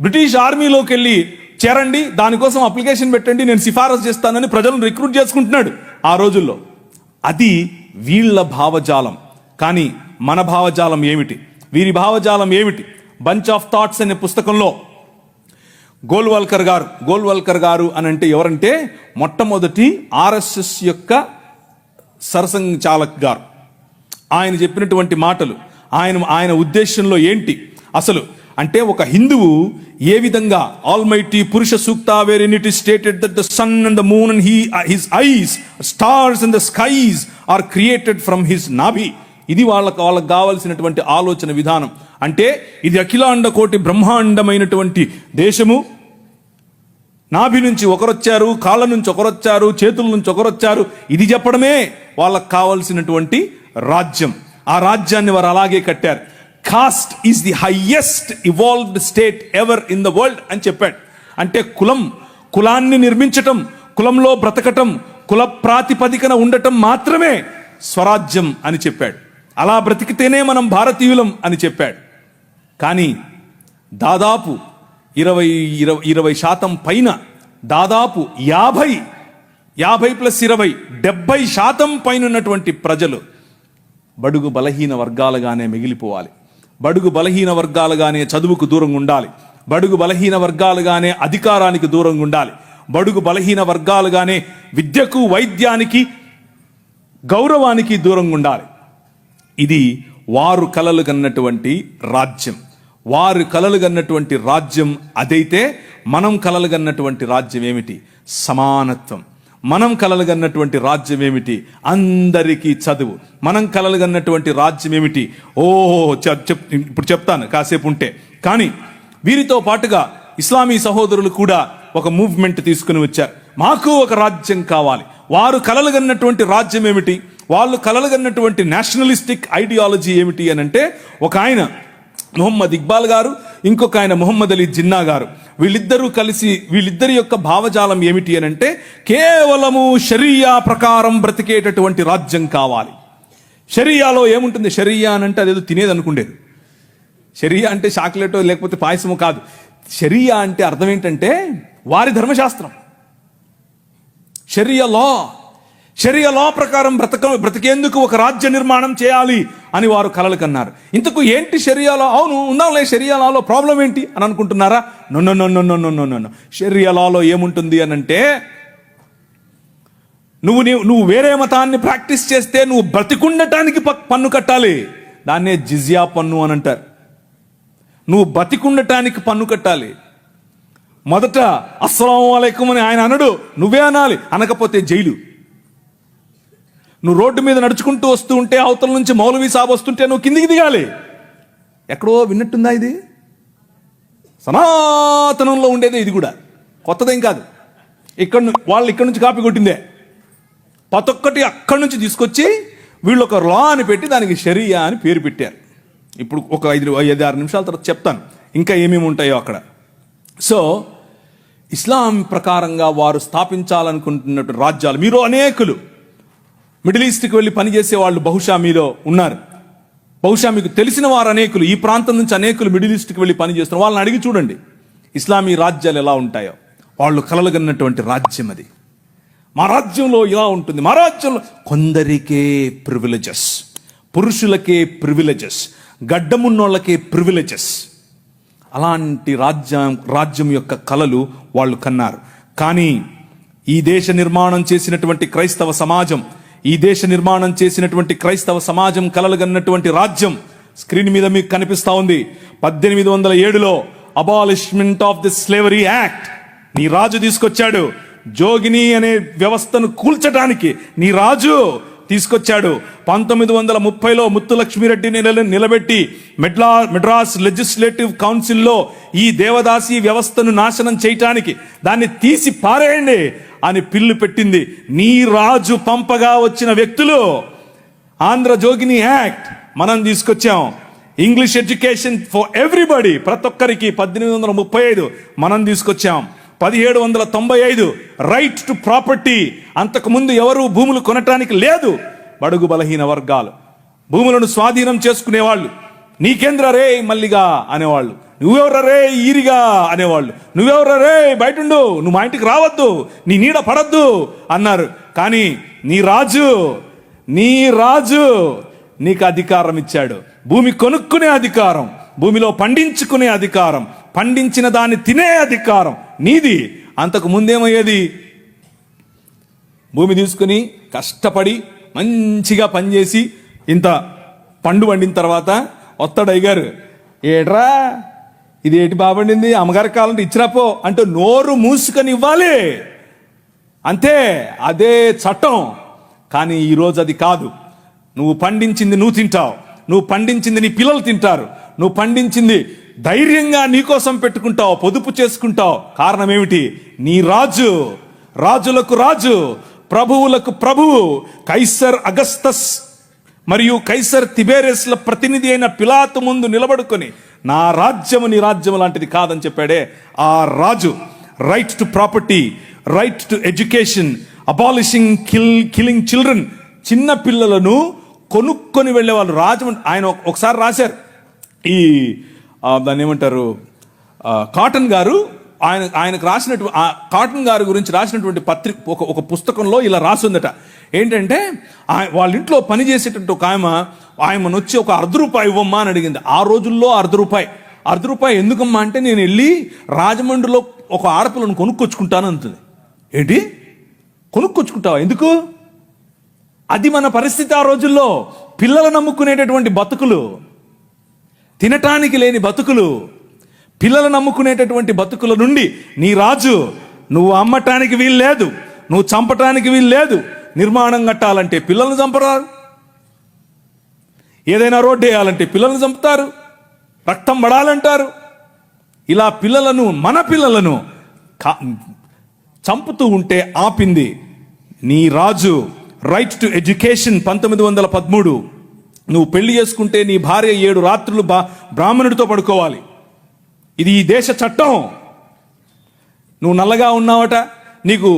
A: బ్రిటిష్ ఆర్మీలోకి వెళ్ళి చేరండి, దానికోసం అప్లికేషన్ పెట్టండి, నేను సిఫారసు చేస్తానని ప్రజలను రిక్రూట్ చేసుకుంటున్నాడు ఆ రోజుల్లో. అది వీళ్ళ భావజాలం. కానీ మన భావజాలం ఏమిటి, వీరి భావజాలం ఏమిటి? బంచ్ ఆఫ్ థాట్స్ అనే పుస్తకంలో గోల్వల్కర్ గారు అని అంటే ఎవరంటే, మొట్టమొదటి RSS యొక్క సరసంఘచాలక్ గారు. ఆయన చెప్పినటువంటి మాటలు, ఆయన ఉద్దేశంలో ఏంటి అసలు అంటే, ఒక హిందువు ఏ విధంగా almighty Purusha Sukta where in it is stated that the sun and the moon and his eyes, stars and the skies are created from his nabhi. ఇది వాళ్ళకు కావలసినటువంటి ఆలోచన విధానం. అంటే ఇది అఖిలాండ కోటి బ్రహ్మాండమైనటువంటి దేశము. నాభి నుంచి ఒకరొచ్చారు, కాళ్ళ నుంచి ఒకరొచ్చారు, చేతుల నుంచి ఒకరొచ్చారు. ఇది చెప్పడమే వాళ్ళకు కావలసినటువంటి రాజ్యం. ఆ రాజ్యాన్ని వారు అలాగే కట్టారు. Cost is the highest evolved state ever in the world అని చెప్పాడు. అంటే కులాన్ని నిర్మించటం, కులంలో బ్రతకటం, కుల ప్రాతిపదికన ఉండటం మాత్రమే స్వరాజ్యం అని చెప్పాడు. అలా బ్రతికితేనే మనం భారతీయులం అని చెప్పాడు. కానీ దాదాపు 20% పైన, దాదాపు 50+20 70% పైన ఉన్నటువంటి ప్రజలు బడుగు బలహీన వర్గాలుగానే మిగిలిపోవాలి. బడుగు బలహీన వర్గాలుగానే చదువుకు దూరంగా ఉండాలి. బడుగు బలహీన వర్గాలుగానే అధికారానికి దూరంగా ఉండాలి. బడుగు బలహీన వర్గాలుగానే విద్యకు, వైద్యానికి, గౌరవానికి దూరంగా ఉండాలి. ఇది వారు కలలు కన్నటువంటి రాజ్యం. వారు కలలు కన్నటువంటి రాజ్యం అదైతే, మనం కలలు కన్నటువంటి రాజ్యం ఏమిటి? సమానత్వం. మనం కలలు కన్నటువంటి రాజ్యం ఏమిటి? అందరికీ చదువు. మనం కలలు కన్నటువంటి రాజ్యం ఏమిటి? ఇప్పుడు చెప్తాను కాసేపు ఉంటే. కానీ వీరితో పాటుగా ఇస్లామీ సహోదరులు కూడా ఒక మూవ్మెంట్ తీసుకుని వచ్చారు. మాకు ఒక రాజ్యం కావాలి. వారు కలలుగన్నటువంటి రాజ్యం ఏమిటి, వాళ్ళు కలలుగన్నటువంటి నేషనలిస్టిక్ ఐడియాలజీ ఏమిటి అని అంటే, ఒక ఆయన మొహమ్మద్ ఇక్బాల్ గారు, ఇంకొక ఆయన మొహమ్మద్ అలీ జిన్నా గారు, వీళ్ళిద్దరూ కలిసి వీళ్ళిద్దరి యొక్క భావజాలం ఏమిటి అని అంటే, కేవలము షరియా ప్రకారం బ్రతికేటటువంటి రాజ్యం కావాలి. షరియాలో ఏముంటుంది? షరియా అని అంటే అదేదో తినేది అనుకుండేది. షరియా అంటే చాక్లెటో లేకపోతే పాయసమో కాదు. షరియా అంటే అర్థం ఏంటంటే వారి ధర్మశాస్త్రం, షరియా లా ప్రకారం బ్రతికేందుకు ఒక రాజ్య నిర్మాణం చేయాలి అని వారు కలలు కన్నారు. ఇంతకు ఏంటి షరియాలో? అవును ఉందాంలే, షరియాలో ప్రాబ్లం ఏంటి అని అనుకుంటున్నారా? నో. షరియాలో ఏముంటుంది అని అంటే, నువ్వు వేరే మతాన్ని ప్రాక్టీస్ చేస్తే నువ్వు బ్రతికుండటానికి పన్ను కట్టాలి. దాన్నే జిజియా పన్ను అని అంటారు. నువ్వు బతికుండటానికి పన్ను కట్టాలి. మొదట అస్సలాము అలైకుం అని ఆయన అనడు, నువ్వే అనాలి. అనకపోతే జైలు. నువ్వు రోడ్డు మీద నడుచుకుంటూ వస్తూ ఉంటే అవతల నుంచి మౌలవీ సాబ్ వస్తుంటే నువ్వు కిందికి దిగాలి. ఎక్కడో విన్నట్టుందా ఇది? సనాతనంలో ఉండేదే ఇది కూడా, కొత్తదేం కాదు. వాళ్ళు ఇక్కడ నుంచి కాపీ కొట్టిందే. ప్రతి ఒక్కటి అక్కడి నుంచి తీసుకొచ్చి వీళ్ళు ఒక లా అని పెట్టి దానికి షరియా అని పేరు పెట్టారు. ఇప్పుడు ఒక 5-6 నిమిషాల తర్వాత చెప్తాను ఇంకా ఏమేమి ఉంటాయో అక్కడ. సో ఇస్లాం ప్రకారంగా వారు స్థాపించాలనుకుంటున్నట్టు రాజ్యాలు, మీరు అనేకులు మిడిల్ ఈస్ట్కి వెళ్ళి పనిచేసే వాళ్ళు బహుశా మీలో ఉన్నారు. బహుశా మీకు తెలిసిన వారు అనేకులు, ఈ ప్రాంతం నుంచి అనేకులు మిడిల్ ఈస్ట్కి వెళ్ళి పనిచేస్తున్నారు. వాళ్ళని అడిగి చూడండి ఇస్లామీ రాజ్యాలు ఎలా ఉంటాయో. వాళ్ళు కలలుగన్నటువంటి రాజ్యం అది. మా రాజ్యంలో ఇలా ఉంటుంది, మా రాజ్యంలో కొందరికే ప్రివిలేజెస్, పురుషులకే ప్రివిలేజెస్, గడ్డమున్నోళ్ళకే ప్రివిలేజెస్. అలాంటి రాజ్యం యొక్క కలలు వాళ్ళు కన్నారు. కానీ ఈ దేశ నిర్మాణం చేసినటువంటి క్రైస్తవ సమాజం, ఈ దేశ నిర్మాణం చేసినటువంటి క్రైస్తవ సమాజం కలలుగన్నటువంటి రాజ్యం స్క్రీన్ మీద మీకు కనిపిస్తా ఉంది. 1807లో abolishment of the slavery act నీ రాజు తీసుకొచ్చాడు. జోగిని అనే వ్యవస్థను కూల్చడానికి నీ రాజు తీసుకొచ్చాడు. 1930లో ముత్తులక్ష్మిరెడ్డిని నిలబెట్టి మెడ్రాస్ లెజిస్లేటివ్ కౌన్సిల్లో ఈ దేవదాసి వ్యవస్థను నాశనం చేయటానికి, దాన్ని తీసి పారేయండి అని పిల్లు పెట్టింది. నీ రాజు పంపగా వచ్చిన వ్యక్తులు ఆంధ్ర జోగిని యాక్ట్ మనం తీసుకొచ్చాం. ఇంగ్లీష్ ఎడ్యుకేషన్ ఫర్ ఎవ్రీబడి, ప్రతి ఒక్కరికి 1835 మనం తీసుకొచ్చాం. 1795 రైట్ టు ప్రాపర్టీ. అంతకుముందు ఎవరు భూములు కొనటానికి లేదు. బడుగు బలహీన వర్గాలు భూములను స్వాధీనం చేసుకునేవాళ్ళు. నీకేంద్ర రే మల్లిగా అనేవాళ్ళు, నువ్వెవర రే ఈరిగా అనేవాళ్ళు, నువ్వెవర రే బయటుండు, నువ్వు మా ఇంటికి రావద్దు, నీ నీడ పడద్దు అన్నారు. కానీ నీ రాజు నీకు అధికారం ఇచ్చాడు. భూమి కొనుక్కునే అధికారం, భూమిలో పండించుకునే అధికారం, పండించిన దాన్ని తినే అధికారం నీది. అంతకు ముందేమయ్యేది? భూమి తీసుకుని కష్టపడి మంచిగా పనిచేసి ఇంత పండు వండిన తర్వాత వస్తాడు అయ్యగారు, ఏట్రా ఇది ఏటి బాబండింది, అమ్మగారికి కావాలంటే ఇచ్చిరాపో అంటే నోరు మూసుకొని ఇవ్వాలి అంతే. అదే చట్టం. కానీ ఈరోజు అది కాదు. నువ్వు పండించింది నువ్వు తింటావు, నువ్వు పండించింది నీ పిల్లలు తింటారు, నువ్వు పండించింది ధైర్యంగా నీకోసం పెట్టుకుంటావు, పొదుపు చేసుకుంటావు. కారణం ఏమిటి? నీ రాజు, రాజులకు రాజు, ప్రభువులకు ప్రభువు, కైసర్ అగస్తస్ మరియు కైసర్ తిబేరియస్ల ప్రతినిధి అయిన పిలాతు ముందు నిలబడుకొని నా రాజ్యము నీ రాజ్యము లాంటిది కాదని చెప్పాడే ఆ రాజు. Right to property, right to education, abolishing killing children. చిన్న పిల్లలను కొనుక్కొని వెళ్ళేవాళ్ళు రాజు. ఆయన ఒకసారి రాశారు, ఈ దాన్ని ఏమంటారు, కాటన్ గారు ఆయనకు రాసినటువంటి కాటన్ గారి గురించి రాసినటువంటి ఒక పుస్తకంలో ఇలా రాసిందట. ఏంటంటే వాళ్ళ ఇంట్లో పనిచేసేటట్టు ఒక ఆయమను వచ్చి ఒక ₹1 ఇవ్వమ్మా అని అడిగింది. ఆ రోజుల్లో ₹1 ఎందుకమ్మా అంటే, నేను వెళ్ళి రాజమండ్రిలో ఒక ఆడపిల్లను కొనుక్కొచ్చుకుంటాను అంటుంది. ఏంటి కొనుక్కొచ్చుకుంటావా? ఎందుకు? అది మన పరిస్థితి ఆ రోజుల్లో. పిల్లలు నమ్ముకునేటటువంటి బతుకులు, తినటానికి లేని బతుకులు, పిల్లలు నమ్ముకునేటటువంటి బతుకుల నుండి నీ రాజు, నువ్వు అమ్మటానికి వీలు లేదు, నువ్వు చంపటానికి వీలు లేదు. నిర్మాణం కట్టాలంటే పిల్లల్ని చంపరారు, ఏదైనా రోడ్డు వేయాలంటే పిల్లల్ని చంపుతారు, రక్తం పడాలంటారు. ఇలా పిల్లలను, మన పిల్లలను చంపుతూ ఉంటే ఆపింది. నీ రాజు రైట్ టు ఎడ్యుకేషన్ 1913. నువ్వు పెళ్లి చేసుకుంటే నీ భార్య 7 రాత్రులు బ్రాహ్మణుడితో పడుకోవాలి. ఇది ఈ దేశ చట్టం. నువ్వు నల్లగా ఉన్నావట, నీకు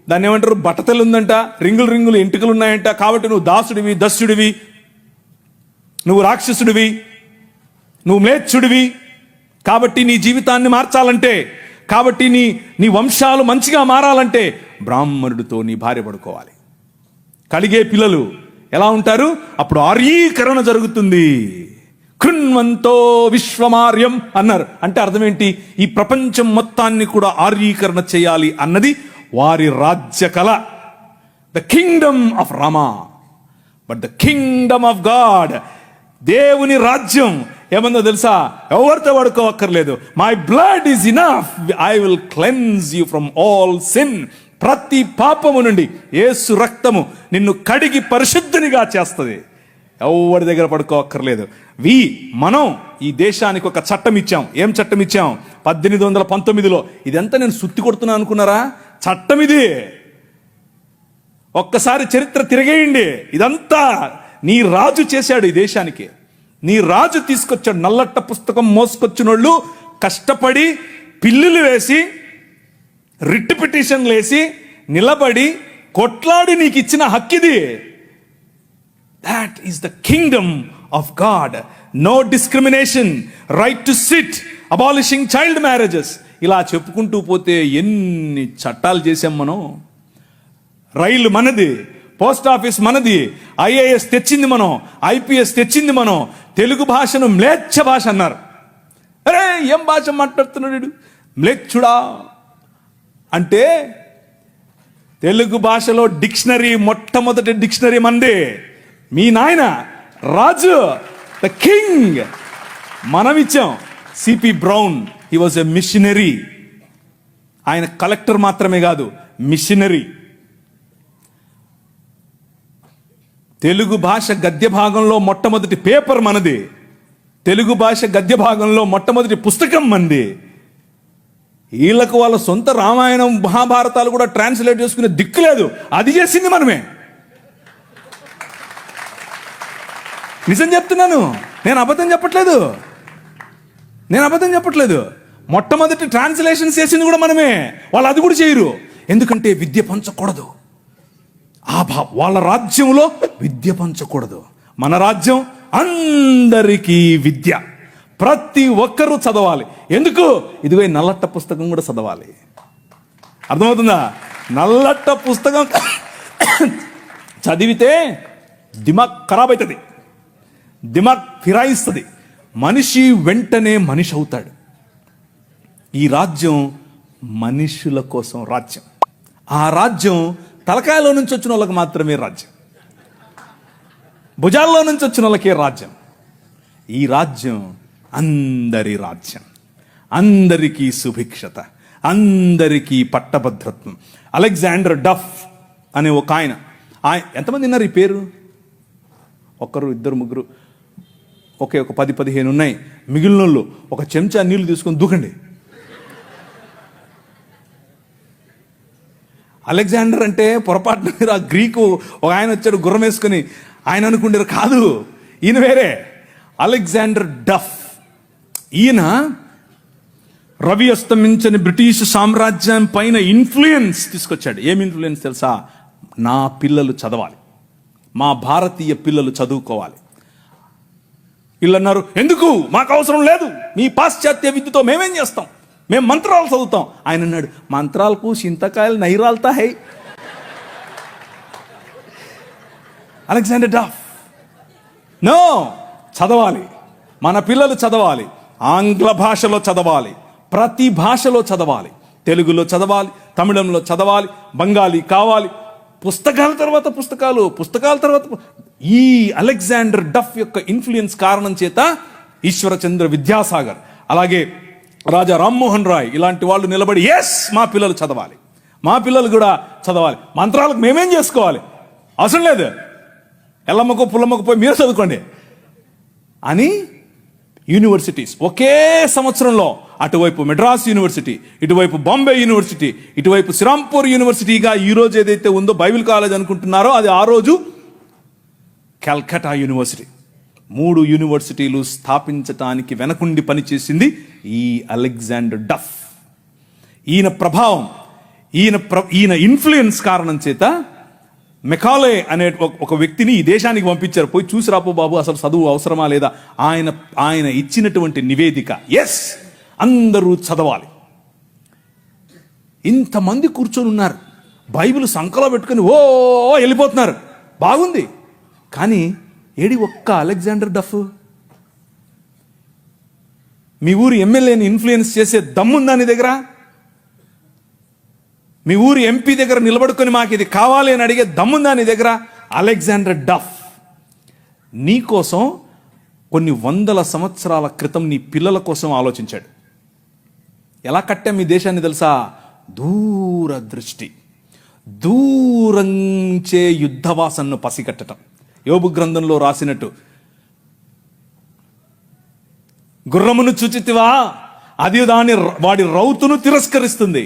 A: దాన్ని ఏమంటారు బట్టతలు ఉందంట, రింగులు ఎంటుకలు ఉన్నాయంట, కాబట్టి నువ్వు దాసుడివి, దస్యుడివి, నువ్వు రాక్షసుడివి, నువ్వు మ్లేచ్ఛుడివి. కాబట్టి నీ జీవితాన్ని మార్చాలంటే, కాబట్టి నీ వంశాలు మంచిగా మారాలంటే బ్రాహ్మణుడితో నీ భార్య పడుకోవాలి. కలిగే పిల్లలు ఎలా ఉంటారు? అప్పుడు ఆర్యీకరణ జరుగుతుంది. కృణ్వంతో విశ్వమార్యం అన్నారు. అంటే అర్థం ఏంటి? ఈ ప్రపంచం మొత్తాన్ని కూడా ఆర్యీకరణ చేయాలి అన్నది వారి రాజ్య కళ. The kingdom of Rama, but the kingdom of God, దేవుని రాజ్యం ఏమన్నా తెలుసా? ఎవరితో పడుకోవక్కర్లేదు. My blood is enough, I will cleanse you from all sin. ప్రతి పాపము నుండి యేసు రక్తము నిన్ను కడిగి పరిశుద్ధునిగా చేస్తుంది. ఎవరి దగ్గర పడుకోవక్కర్లేదు. మనం ఈ దేశానికి ఒక చట్టం ఇచ్చాం. ఏం చట్టం ఇచ్చాం? 1819లో. ఇదంతా నేను సుత్తి కొడుతున్నా అనుకున్నారా? చట్టం ఇది. ఒక్కసారి చరిత్ర తిరిగేయండి. ఇదంతా నీ రాజు చేశాడు ఈ దేశానికి. నీ రాజు తీసుకొచ్చాడు. నల్లట్ట పుస్తకం మోసుకొచ్చినోళ్ళు కష్టపడి పిల్లులు వేసి రిట్ పిటిషన్లు వేసి నిలబడి కొట్లాడి నీకు ఇచ్చిన హక్కిది. That is the kingdom of God. No discrimination, right to sit, abolishing child marriages. ఇలా చెప్పుకుంటూ పోతే ఎన్ని చట్టాలు చేశాం మనం. రైలు మనది, పోస్ట్ ఆఫీస్ మనది, ఐఏఎస్ తెచ్చింది మనం, ఐపీఎస్ తెచ్చింది మనం. తెలుగు భాషను మ్లేచ్ఛ భాష అన్నారు. అరే ఏం భాష మాట్లాడుతున్నాడు మ్లేచ్ఛుడా అంటే, తెలుగు భాషలో డిక్షనరీ, మొట్టమొదటి డిక్షనరీ మంది. మీ నాయన రాజు, ద కింగ్, మనం ఇచ్చాం. CP brown, he was a machinery. ఆయన కలెక్టర్ మాత్రమే కాదు, మిషనరీ. తెలుగు భాష గద్య భాగంలో మొట్టమొదటి పేపర్ మనది. తెలుగు భాష గద్య భాగంలో మొట్టమొదటి పుస్తకం మనది. వీళ్ళకు వాళ్ళ సొంత రామాయణం మహాభారతాలు కూడా ట్రాన్స్లేట్ చేసుకునే దిక్కు లేదు. అది చేసింది మనమే. నిజం చెప్తున్నాను, నేను అబద్ధం చెప్పట్లేదు. మొట్టమొదటి ట్రాన్స్లేషన్ చేసింది కూడా మనమే. వాళ్ళు అది కూడా చేయరు. ఎందుకంటే విద్య పంచకూడదు. వాళ్ళ రాజ్యంలో విద్య పంచకూడదు. మన రాజ్యం అందరికీ విద్య. ప్రతి ఒక్కరూ చదవాలి. ఎందుకు? ఇదిగో నల్లట్ట పుస్తకం కూడా చదవాలి. అర్థమవుతుందా? నల్లట్ట పుస్తకం చదివితే దిమాగ్ ఖరాబ్ అవుతుంది, దిమాగ్ ఫిరాయిస్తుంది. మనిషి వెంటనే మనిషి అవుతాడు. ఈ రాజ్యం మనుషుల కోసం రాజ్యం. ఆ రాజ్యం తలకాయలో నుంచి వచ్చిన వాళ్ళకి మాత్రమే రాజ్యం, భుజాల్లో నుంచి వచ్చిన వాళ్ళకే రాజ్యం. ఈ రాజ్యం అందరి రాజ్యం, అందరికీ సుభిక్షత, అందరికీ పట్టభద్రత్వం. అలెగ్జాండర్ డఫ్ అనే ఒక ఆయన ఎంతమంది ఉన్నారు ఈ పేరు? ఒకరు, ఇద్దరు, ముగ్గురు, ఒక 10-15 ఉన్నాయి. మిగిలిన వాళ్ళు ఒక చెంచా నీళ్లు తీసుకొని దూకండి. అలెగ్జాండర్ అంటే పొరపాటున మీరు ఆ గ్రీకు ఒక ఆయన వచ్చాడు గుర్రం వేసుకొని, ఆయన అనుకుంటారు కాదు, ఈయన వేరే. అలెగ్జాండర్ డఫ్. ఈయన రవి అస్తమించని బ్రిటిష్ సామ్రాజ్యం పైన ఇన్ఫ్లుయెన్స్ తీసుకొచ్చాడు. ఏం ఇన్ఫ్లుయెన్స్ తెలుసా? నా పిల్లలు చదవాలి, మా భారతీయ పిల్లలు చదువుకోవాలి. వీళ్ళు అన్నారు, ఎందుకు, మాకు అవసరం లేదు, మీ పాశ్చాత్య విద్యతో మేమేం చేస్తాం, మేము మంత్రాలు చదువుతాం. ఆయన అన్నాడు, మంత్రాలకు చింతకాయలు నైరాల్తా హై. అలెగ్జాండర్ డఫ్, నో, చదవాలి, మన పిల్లలు చదవాలి, ఆంగ్ల భాషలో చదవాలి, ప్రతి భాషలో చదవాలి, తెలుగులో చదవాలి, తమిళంలో చదవాలి, బెంగాలీ కావాలి, పుస్తకాల తర్వాత పుస్తకాలు, పుస్తకాల తర్వాత. ఈ అలెగ్జాండర్ డఫ్ యొక్క ఇన్ఫ్లుయెన్స్ కారణం చేత ఈశ్వరచంద్ర విద్యాసాగర్, అలాగే రాజా రామ్మోహన్ రాయ్ ఇలాంటి వాళ్ళు నిలబడి, ఎస్, మా పిల్లలు చదవాలి, మా పిల్లలు కూడా చదవాలి, మంత్రాలకు మేమేం చేసుకోవాలి, అవసరం లేదు, ఎల్లమ్మకు పుల్లమ్మకు పోయి మీరు చదువుకోండి అని యూనివర్సిటీస్ ఒకే సంవత్సరంలో అటువైపు మెడ్రాస్ యూనివర్సిటీ, ఇటువైపు బాంబే యూనివర్సిటీ, ఇటువైపు శ్రీరాంపూర్ యూనివర్సిటీగా ఈ రోజు ఏదైతే ఉందో బైబిల్ కాలేజ్ అనుకుంటున్నారో అది ఆ రోజు కల్కటా యూనివర్సిటీ. 3 యూనివర్సిటీలు స్థాపించటానికి వెనకుండి పనిచేసింది ఈ అలెగ్జాండర్ డఫ్. ఈయన ప్రభావం, ఈయన ఇన్ఫ్లుయెన్స్ కారణం చేత మెకాలే అనే ఒక వ్యక్తిని ఈ దేశానికి పంపించారు. పోయి చూసి రాపో బాబు, అసలు చదువు అవసరమా లేదా. ఆయన ఇచ్చినటువంటి నివేదిక, ఎస్ అందరూ చదవాలి. ఇంతమంది కూర్చొని ఉన్నారు, బైబిల్ సంకలో పెట్టుకుని ఓ వెళ్ళిపోతున్నారు, బాగుంది. కానీ ఏడి ఒక్క అలెగ్జాండర్ డఫ్? మీ ఊరి ఎమ్మెల్యేని ఇన్ఫ్లుయెన్స్ చేసే దమ్ముందా నీ దగ్గర? మీ ఊరి ఎంపీ దగ్గర నిలబడుకొని మాకు ఇది కావాలి అని అడిగే దమ్ముందా నీ దగ్గర? అలెగ్జాండర్ డఫ్ నీకోసం కొన్ని 100 సంవత్సరాల క్రితం నీ పిల్లల కోసం ఆలోచించాడు. ఎలా కట్టాం మీ దేశాన్ని తెలుసా? దూరదృష్టి, దూరంచే యుద్ధవాసనను పసిగట్టడం. యోబు గ్రంథంలో రాసినట్టు, గుర్రమును చూచితివా, అది వాడి రౌతును తిరస్కరిస్తుంది,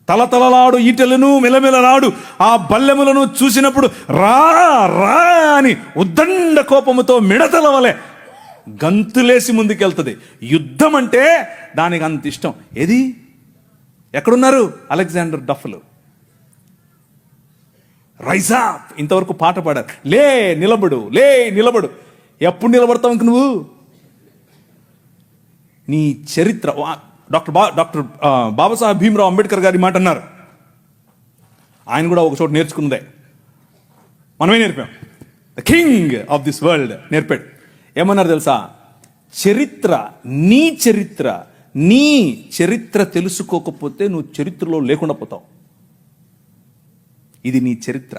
A: తలతలలాడు ఈటెలను మెలమెలలాడు ఆ బల్లెములను చూసినప్పుడు రా రా అని ఉద్దండ కోపముతో మిడతల వలె గంతులేసి ముందుకెళ్తుంది. యుద్ధం అంటే దానికి అంత ఇష్టం. ఏది ఎక్కడున్నారు అలెగ్జాండర్ డఫ్లు? రైజ్ అప్, ఇంతవరకు పాట పాడారు. లే నిలబడు, లే నిలబడు. ఎప్పుడు నిలబడతావు ఇంక నువ్వు? నీ చరిత్ర. డాక్టర్ బాబాసాహెబ్ భీమ్రావ్ అంబేద్కర్ గారి మాట అన్నారు. ఆయన కూడా ఒక చోట నేర్చుకున్నదే, మనమే నేర్పాం. The king of this world నేర్పాడు. ఏమన్నారు తెలుసా? చరిత్ర, నీ చరిత్ర తెలుసుకోకపోతే నువ్వు చరిత్రలో లేకుండా పోతావు. ఇది నీ చరిత్ర.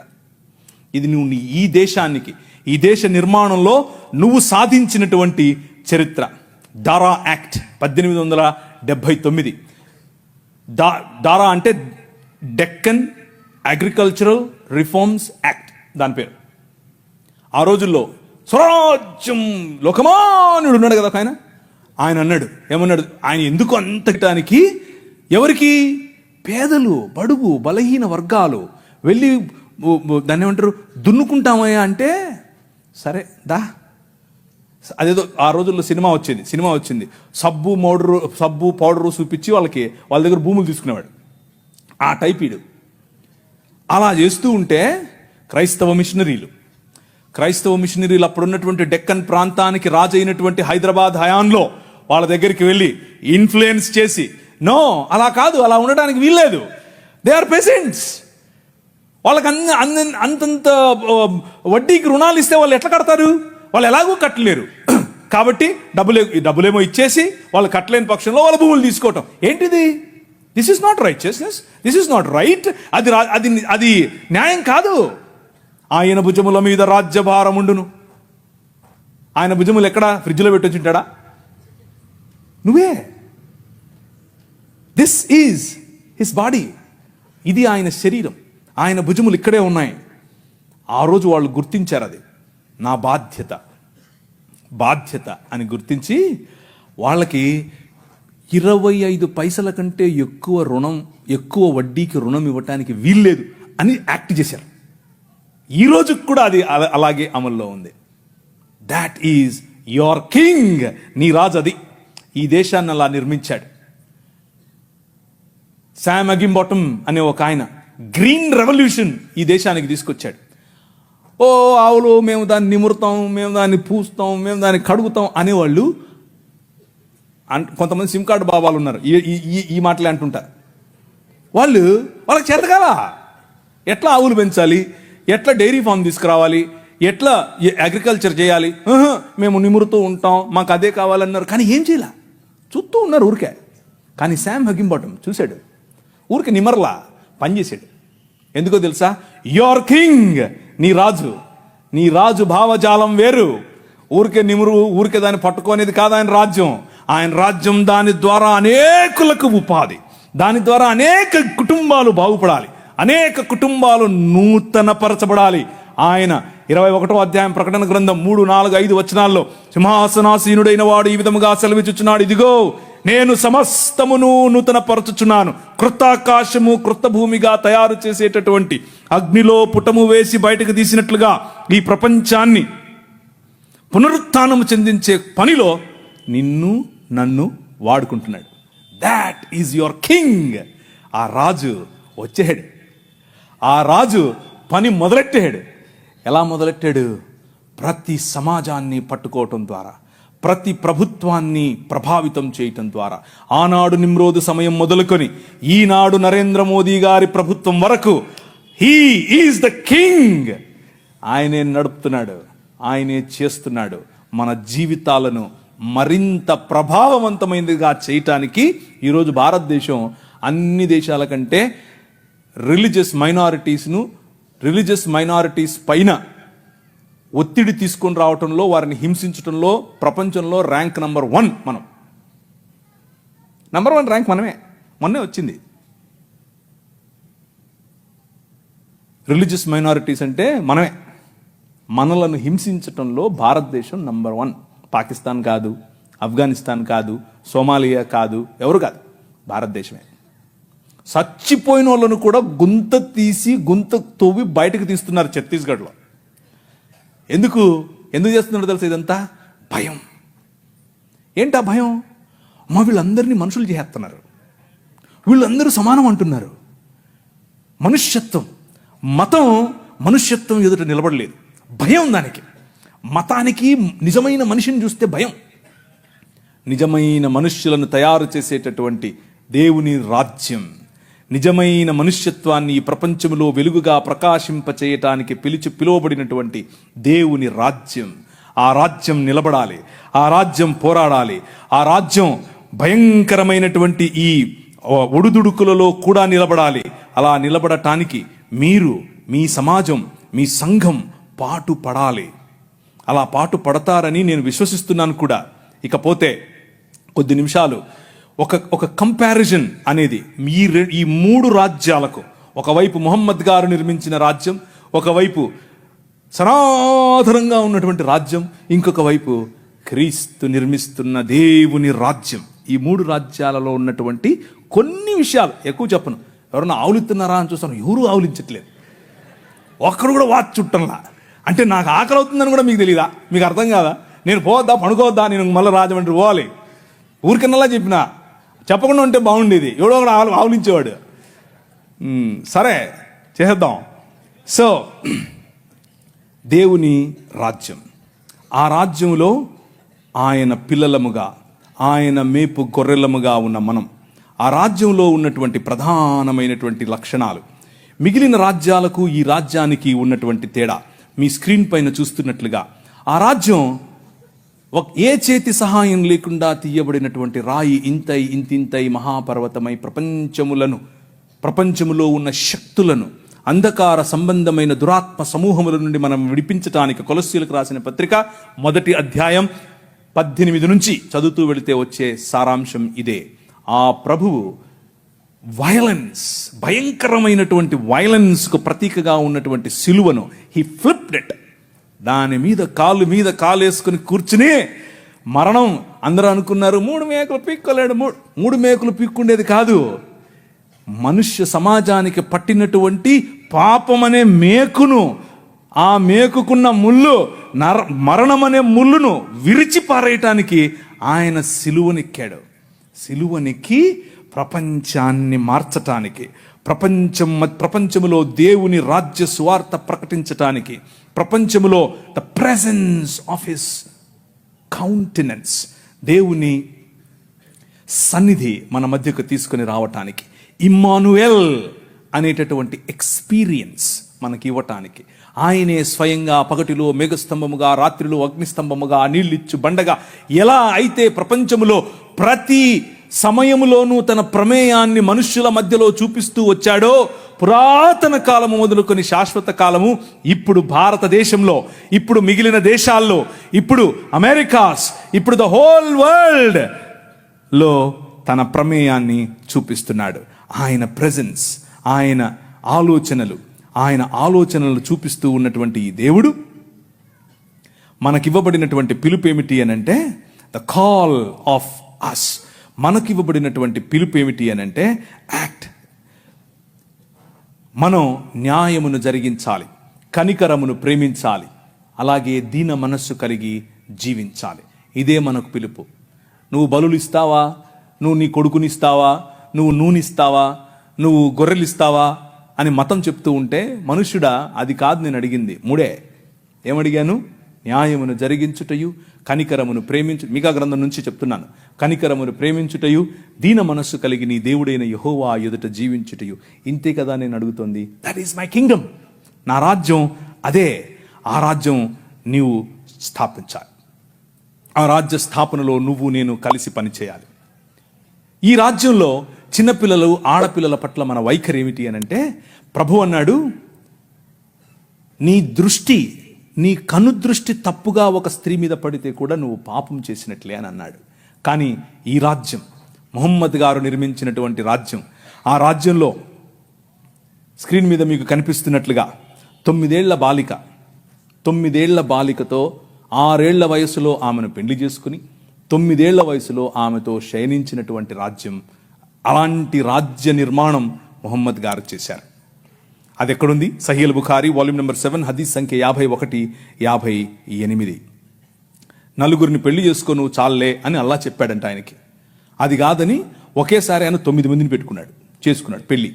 A: ఇది నువ్వు ఈ దేశానికి, ఈ దేశ నిర్మాణంలో నువ్వు సాధించినటువంటి చరిత్ర. దారా యాక్ట్ 1879. దారా అంటే డెక్కన్ అగ్రికల్చరల్ రిఫార్మ్స్ యాక్ట్, దాని పేరు. ఆ రోజుల్లో స్వరాజ్యం లోకమానుడు ఉన్నాడు కదా ఆయన అన్నాడు, ఏమన్నాడు? ఆయన ఎందుకు అంతటానికి, ఎవరికి? పేదలు, బడుగు బలహీన వర్గాలు వెళ్ళి దాన్ని ఏమంటారు, దున్నుకుంటామయ్యా అంటే, సరే దా. అదేదో ఆ రోజుల్లో సినిమా వచ్చింది, సబ్బు పౌడరు చూపించి వాళ్ళ దగ్గర భూములు తీసుకునేవాడు. ఆ టైప్ ఈడు. అలా చేస్తూ ఉంటే క్రైస్తవ మిషనరీలు అప్పుడు ఉన్నటువంటి డెక్కన్ ప్రాంతానికి రాజు అయినటువంటి హైదరాబాద్ హయాంలో వాళ్ళ దగ్గరికి వెళ్ళి ఇన్ఫ్లుయెన్స్ చేసి, నో అలా కాదు, అలా ఉండడానికి వీల్లేదు, దే ఆర్ పెసెంట్స్, వాళ్ళకి అంతంత వడ్డీకి రుణాలు ఇస్తే వాళ్ళు ఎట్లా కడతారు? వాళ్ళు ఎలాగూ కట్టలేరు. కాబట్టి డబ్బులేమో ఇచ్చేసి వాళ్ళు కట్టలేని పక్షంలో వాళ్ళ భూములు తీసుకోవటం. ఏంటిది? This is not righteousness, this is not right. అది న్యాయం కాదు. ఆయన భుజముల మీద రాజ్యభారముండును. ఆయన భుజములు ఎక్కడ? ఫ్రిడ్జ్లో పెట్టొచ్చుంటాడా? నువ్వే. This is his body. ఇది ఆయన శరీరం, ఆయన భుజములు ఇక్కడే ఉన్నాయి. ఆ రోజు వాళ్ళు గుర్తించారు, అది నా బాధ్యత అని గుర్తించి వాళ్ళకి 25 పైసల కంటే ఎక్కువ వడ్డీకి రుణం ఇవ్వటానికి వీల్లేదు అని యాక్ట్ చేశారు. ఈ రోజు కూడా అది అలాగే అమల్లో ఉంది. That is your king. నీ రాజు అది. ఈ దేశాన్ని అలా నిర్మించాడు. శామ్ అగింబాటమ్ అనే ఒక ఆయన గ్రీన్ రెవల్యూషన్ ఈ దేశానికి తీసుకొచ్చాడు. ఓ ఆవులు, మేము దాన్ని నిమురుతాం, మేము దాన్ని పూస్తాం, మేము దాన్ని కడుగుతాం అనేవాళ్ళు. కొంతమంది సిమ్ కార్డు బాబాలు ఉన్నారు, ఈ మాటలే అంటుంటారు. వాళ్ళకి చేతకాల ఎట్లా ఆవులు పెంచాలి, ఎట్లా డైరీ ఫామ్ తీసుకురావాలి, ఎట్లా అగ్రికల్చర్ చేయాలి, మేము నిమురుతూ ఉంటాం, మాకు అదే కావాలన్నారు. కానీ ఏం చేయాల, చూస్తూ ఉన్నారు ఊరికే. కానీ శామ్ అగింబాటమ్ చూశాడు, ఊరికే నిమర్లా పనిచేసాడు. ఎందుకో తెలుసా? యువర్ కింగ్, నీ రాజు భావజాలం వేరు. ఊరికే ఊరికే దాన్ని పట్టుకోనేది కాదు ఆయన రాజ్యం. ఆయన రాజ్యం దాని ద్వారా అనేకులకు ఉపాధి, దాని ద్వారా అనేక కుటుంబాలు బాగుపడాలి, అనేక కుటుంబాలు నూతనపరచబడాలి. ఆయన 21వ అధ్యాయం ప్రకటన గ్రంథం 3, 4, 5 వచనాల్లో సింహాసనాసీనుడైన వాడు ఈ విధముగా సెలవిచ్చుచున్నాడు, ఇదిగో నేను సమస్తమును నూతన పరచుచున్నాను. క్రొత్త ఆకాశము క్రొత్త భూమిగా తయారు చేసేటటువంటి, అగ్నిలో పుటము వేసి బయటకు తీసినట్లుగా ఈ ప్రపంచాన్ని పునరుత్థానము చెందించే పనిలో నిన్ను నన్ను వాడుకుంటున్నాడు. That is your king. ఆ రాజు వచ్చాడు. ఆ రాజు పని మొదలెట్టాడు. ఎలా మొదలెట్టాడు? ప్రతి సమాజాన్ని పట్టుకోవటం ద్వారా, ప్రతి ప్రభుత్వాన్ని ప్రభావితం చేయటం ద్వారా, ఆనాడు నిమ్రోదు సమయం మొదలుకొని ఈనాడు నరేంద్ర మోదీ గారి ప్రభుత్వం వరకు హీ ఈజ్ ద కింగ్. ఆయనే నడుపుతున్నాడు, ఆయనే చేస్తున్నాడు. మన జీవితాలను మరింత ప్రభావవంతమైనదిగా చేయటానికి ఈరోజు భారతదేశం అన్ని దేశాల కంటే రిలీజియస్ మైనారిటీస్ పైన ఒత్తిడి తీసుకొని రావటంలో, వారిని హింసించడంలో ప్రపంచంలో ర్యాంక్ నంబర్ 1 మనం. నంబర్ 1 ర్యాంక్ మొన్నే వచ్చింది. రిలీజియస్ మైనారిటీస్ అంటే మనమే. మనలను హింసించటంలో భారతదేశం నంబర్ 1. పాకిస్తాన్ కాదు, ఆఫ్ఘనిస్తాన్ కాదు, సోమాలియా కాదు, ఎవరు కాదు, భారతదేశమే. చచ్చిపోయిన వాళ్ళను కూడా గుంత తవ్వి బయటకు తీస్తున్నారు ఛత్తీస్గఢ్లో. ఎందుకు చేస్తున్నారో తెలుసా? ఇదంతా భయం. ఏంటా భయం? వీళ్ళందరినీ మనుషులు చేస్తున్నారు, వీళ్ళందరూ సమానం అంటున్నారు. మనుష్యత్వం, మతం మనుష్యత్వం ఎదుట నిలబడలేదు. భయం దానికి. మతానికి నిజమైన మనిషిని చూస్తే భయం. నిజమైన మనుష్యులను తయారు చేసేటటువంటి దేవుని రాజ్యం, నిజమైన మనుష్యత్వాన్ని ఈ ప్రపంచంలో వెలుగుగా ప్రకాశింపచేయటానికి పిలువబడినటువంటి దేవుని రాజ్యం. ఆ రాజ్యం నిలబడాలి, ఆ రాజ్యం పోరాడాలి, ఆ రాజ్యం భయంకరమైనటువంటి ఈ ఒడుదుడుకులలో కూడా నిలబడాలి. అలా నిలబడటానికి మీరు, మీ సమాజం, మీ సంఘం పాటు పడాలి. అలా పాటు పడతారని నేను విశ్వసిస్తున్నాను కూడా. ఇకపోతే కొద్ది నిమిషాలు ఒక కంపారిజన్ అనేది ఈ 3 రాజ్యాలకు, ఒకవైపు ముహమ్మద్ గారు నిర్మించిన రాజ్యం, ఒకవైపు సనాతనంగా ఉన్నటువంటి రాజ్యం, ఇంకొక వైపు క్రీస్తు నిర్మిస్తున్న దేవుని రాజ్యం. ఈ 3 రాజ్యాలలో ఉన్నటువంటి కొన్ని విషయాలు ఎక్కువ చెప్పను. ఎవరన్నా ఆవులిస్తున్నారా అని చూస్తాను, ఎవరు ఆవులించట్లేదు. ఒక్కరు కూడా వాచ్ చుట్టంలా. అంటే నాకు ఆకలి అవుతుందని కూడా మీకు తెలియదా? మీకు అర్థం కాదా? నేను పోవద్దా, పడుకోవద్దా, నేను మళ్ళీ రాజమండ్రి పోవాలి, ఊరికన్నలా చెప్పినా, చెప్పకుండా ఉంటే బాగుండేది. ఎవడో కూడా ఆవులించేవాడు. సరే చేద్దాం. సో దేవుని రాజ్యం, ఆ రాజ్యంలో ఆయన పిల్లలముగా, ఆయన మేపు గొర్రెలముగా ఉన్న మనం, ఆ రాజ్యంలో ఉన్నటువంటి ప్రధానమైనటువంటి లక్షణాలు, మిగిలిన రాజ్యాలకు ఈ రాజ్యానికి ఉన్నటువంటి తేడా మీ స్క్రీన్ పైన చూస్తున్నట్లుగా, ఆ రాజ్యం ఏ చేతి సహాయం లేకుండా తీయబడినటువంటి రాయి ఇంతింతై మహాపర్వతమై ప్రపంచములో ఉన్న శక్తులను, అంధకార సంబంధమైన దురాత్మ సమూహముల నుండి మనం విడిపించటానికి కొలస్సీలకు రాసిన పత్రిక 1వ అధ్యాయం 18 నుంచి చదువుతూ వెళితే వచ్చే సారాంశం ఇదే. ఆ ప్రభువు భయంకరమైనటువంటి వైలెన్స్కు ప్రతీకగా ఉన్నటువంటి సిలువను హీ ఫ్లిప్డ్ ఇట్. దాని మీద కాలు వేసుకుని కూర్చుని మరణం. అందరూ అనుకున్నారు 3 మేకలు పీక్కోలేడు. 3 మేకలు పీక్కుండేది కాదు, మనుష్య సమాజానికి పట్టినటువంటి పాపం అనే మేకును, ఆ మేకుకున్న ముళ్ళు, మరణం అనే ముళ్ళును విరిచి పారేయటానికి ఆయన సిలువనెక్కాడు. సిలువనెక్కి ప్రపంచాన్ని మార్చటానికి, ప్రపంచములో దేవుని రాజ్య సువార్త ప్రకటించటానికి, ప్రపంచములో the presence of his countenance, దేవుని సన్నిధి మన మధ్యకు తీసుకుని రావటానికి, ఇమ్మానుయల్ అనేటటువంటి ఎక్స్పీరియన్స్ మనకి ఇవ్వటానికి, ఆయనే స్వయంగా పగటిలో మేఘస్తంభముగా, రాత్రిలో అగ్నిస్తంభముగా, నీళ్ళిచ్చు బండగా ఎలా అయితే ప్రపంచములో ప్రతి సమయములోనూ తన ప్రమేయాన్ని మనుష్యుల మధ్యలో చూపిస్తూ వచ్చాడో, పురాతన కాలము మొదలుకొని శాశ్వత కాలము, ఇప్పుడు భారతదేశంలో, ఇప్పుడు మిగిలిన దేశాల్లో, ఇప్పుడు అమెరికాస్, ఇప్పుడు ద హోల్ వరల్డ్ లో తన ప్రమేయాన్ని చూపిస్తున్నాడు. ఆయన ప్రెజెన్స్, ఆయన ఆలోచనలు చూపిస్తూ ఉన్నటువంటి ఈ దేవుడు మనకివ్వబడినటువంటి పిలుపు ఏమిటి అని అంటే, ద కాల్ ఆఫ్ అస్, మనకివ్వబడినటువంటి పిలుపు ఏమిటి అని అంటే యాక్ట్. మనం న్యాయమును జరిగించాలి, కనికరమును ప్రేమించాలి, అలాగే దీన మనస్సు కలిగి జీవించాలి. ఇదే మనకు పిలుపు. నువ్వు బలులు ఇస్తావా, నువ్వు నీ కొడుకునిస్తావా, నువ్వు నూనె నువ్వు గొర్రెలు ఇస్తావా అని మతం చెప్తూ ఉంటే, మనుష్యుడా అది కాదు నేను అడిగింది. మూడే ఏమడిగాను? న్యాయమును జరిగించుటయు, కనికరమును ప్రేమించు. మీకా గ్రంథం నుంచి చెప్తున్నాను. కనికరమును ప్రేమించుటయు, దీన మనస్సు కలిగి నీ దేవుడైన యెహోవా ఎదుట జీవించుటయు. ఇంతే కదా నేను అడుగుతోంది. That is my Kingdom. నా రాజ్యం అదే. ఆ రాజ్యం నీవు స్థాపించాలి. ఆ రాజ్య స్థాపనలో నువ్వు నేను కలిసి పనిచేయాలి. ఈ రాజ్యంలో చిన్నపిల్లలు, ఆడపిల్లల పట్ల మన వైఖరి ఏమిటి అని అంటే, ప్రభు అన్నాడు, నీ కనుదృష్టి తప్పుగా ఒక స్త్రీ మీద పడితే కూడా నువ్వు పాపం చేసినట్లే అని అన్నాడు. కానీ ఈ రాజ్యం, ముహమ్మద్ గారు నిర్మించినటువంటి రాజ్యం, ఆ రాజ్యంలో స్క్రీన్ మీద మీకు కనిపిస్తున్నట్లుగా 9 ఏళ్ల బాలికతో 6 ఏళ్ల వయసులో ఆమెను పెళ్లి చేసుకుని 9 ఏళ్ల వయసులో ఆమెతో శయనించినటువంటి రాజ్యం. అలాంటి రాజ్య నిర్మాణం ముహమ్మద్ గారు చేశారు. అది ఎక్కడుంది? సహీహ్ బుఖారీ వాల్యూమ్ నెంబర్ 7 హదీస్ సంఖ్య 51, 58. 4 పెళ్లి చేసుకో నువ్వు చాలే అని అల్లా చెప్పాడంట ఆయనకి. అది కాదని ఒకేసారి ఆయన 9 మందిని చేసుకున్నాడు పెళ్లి.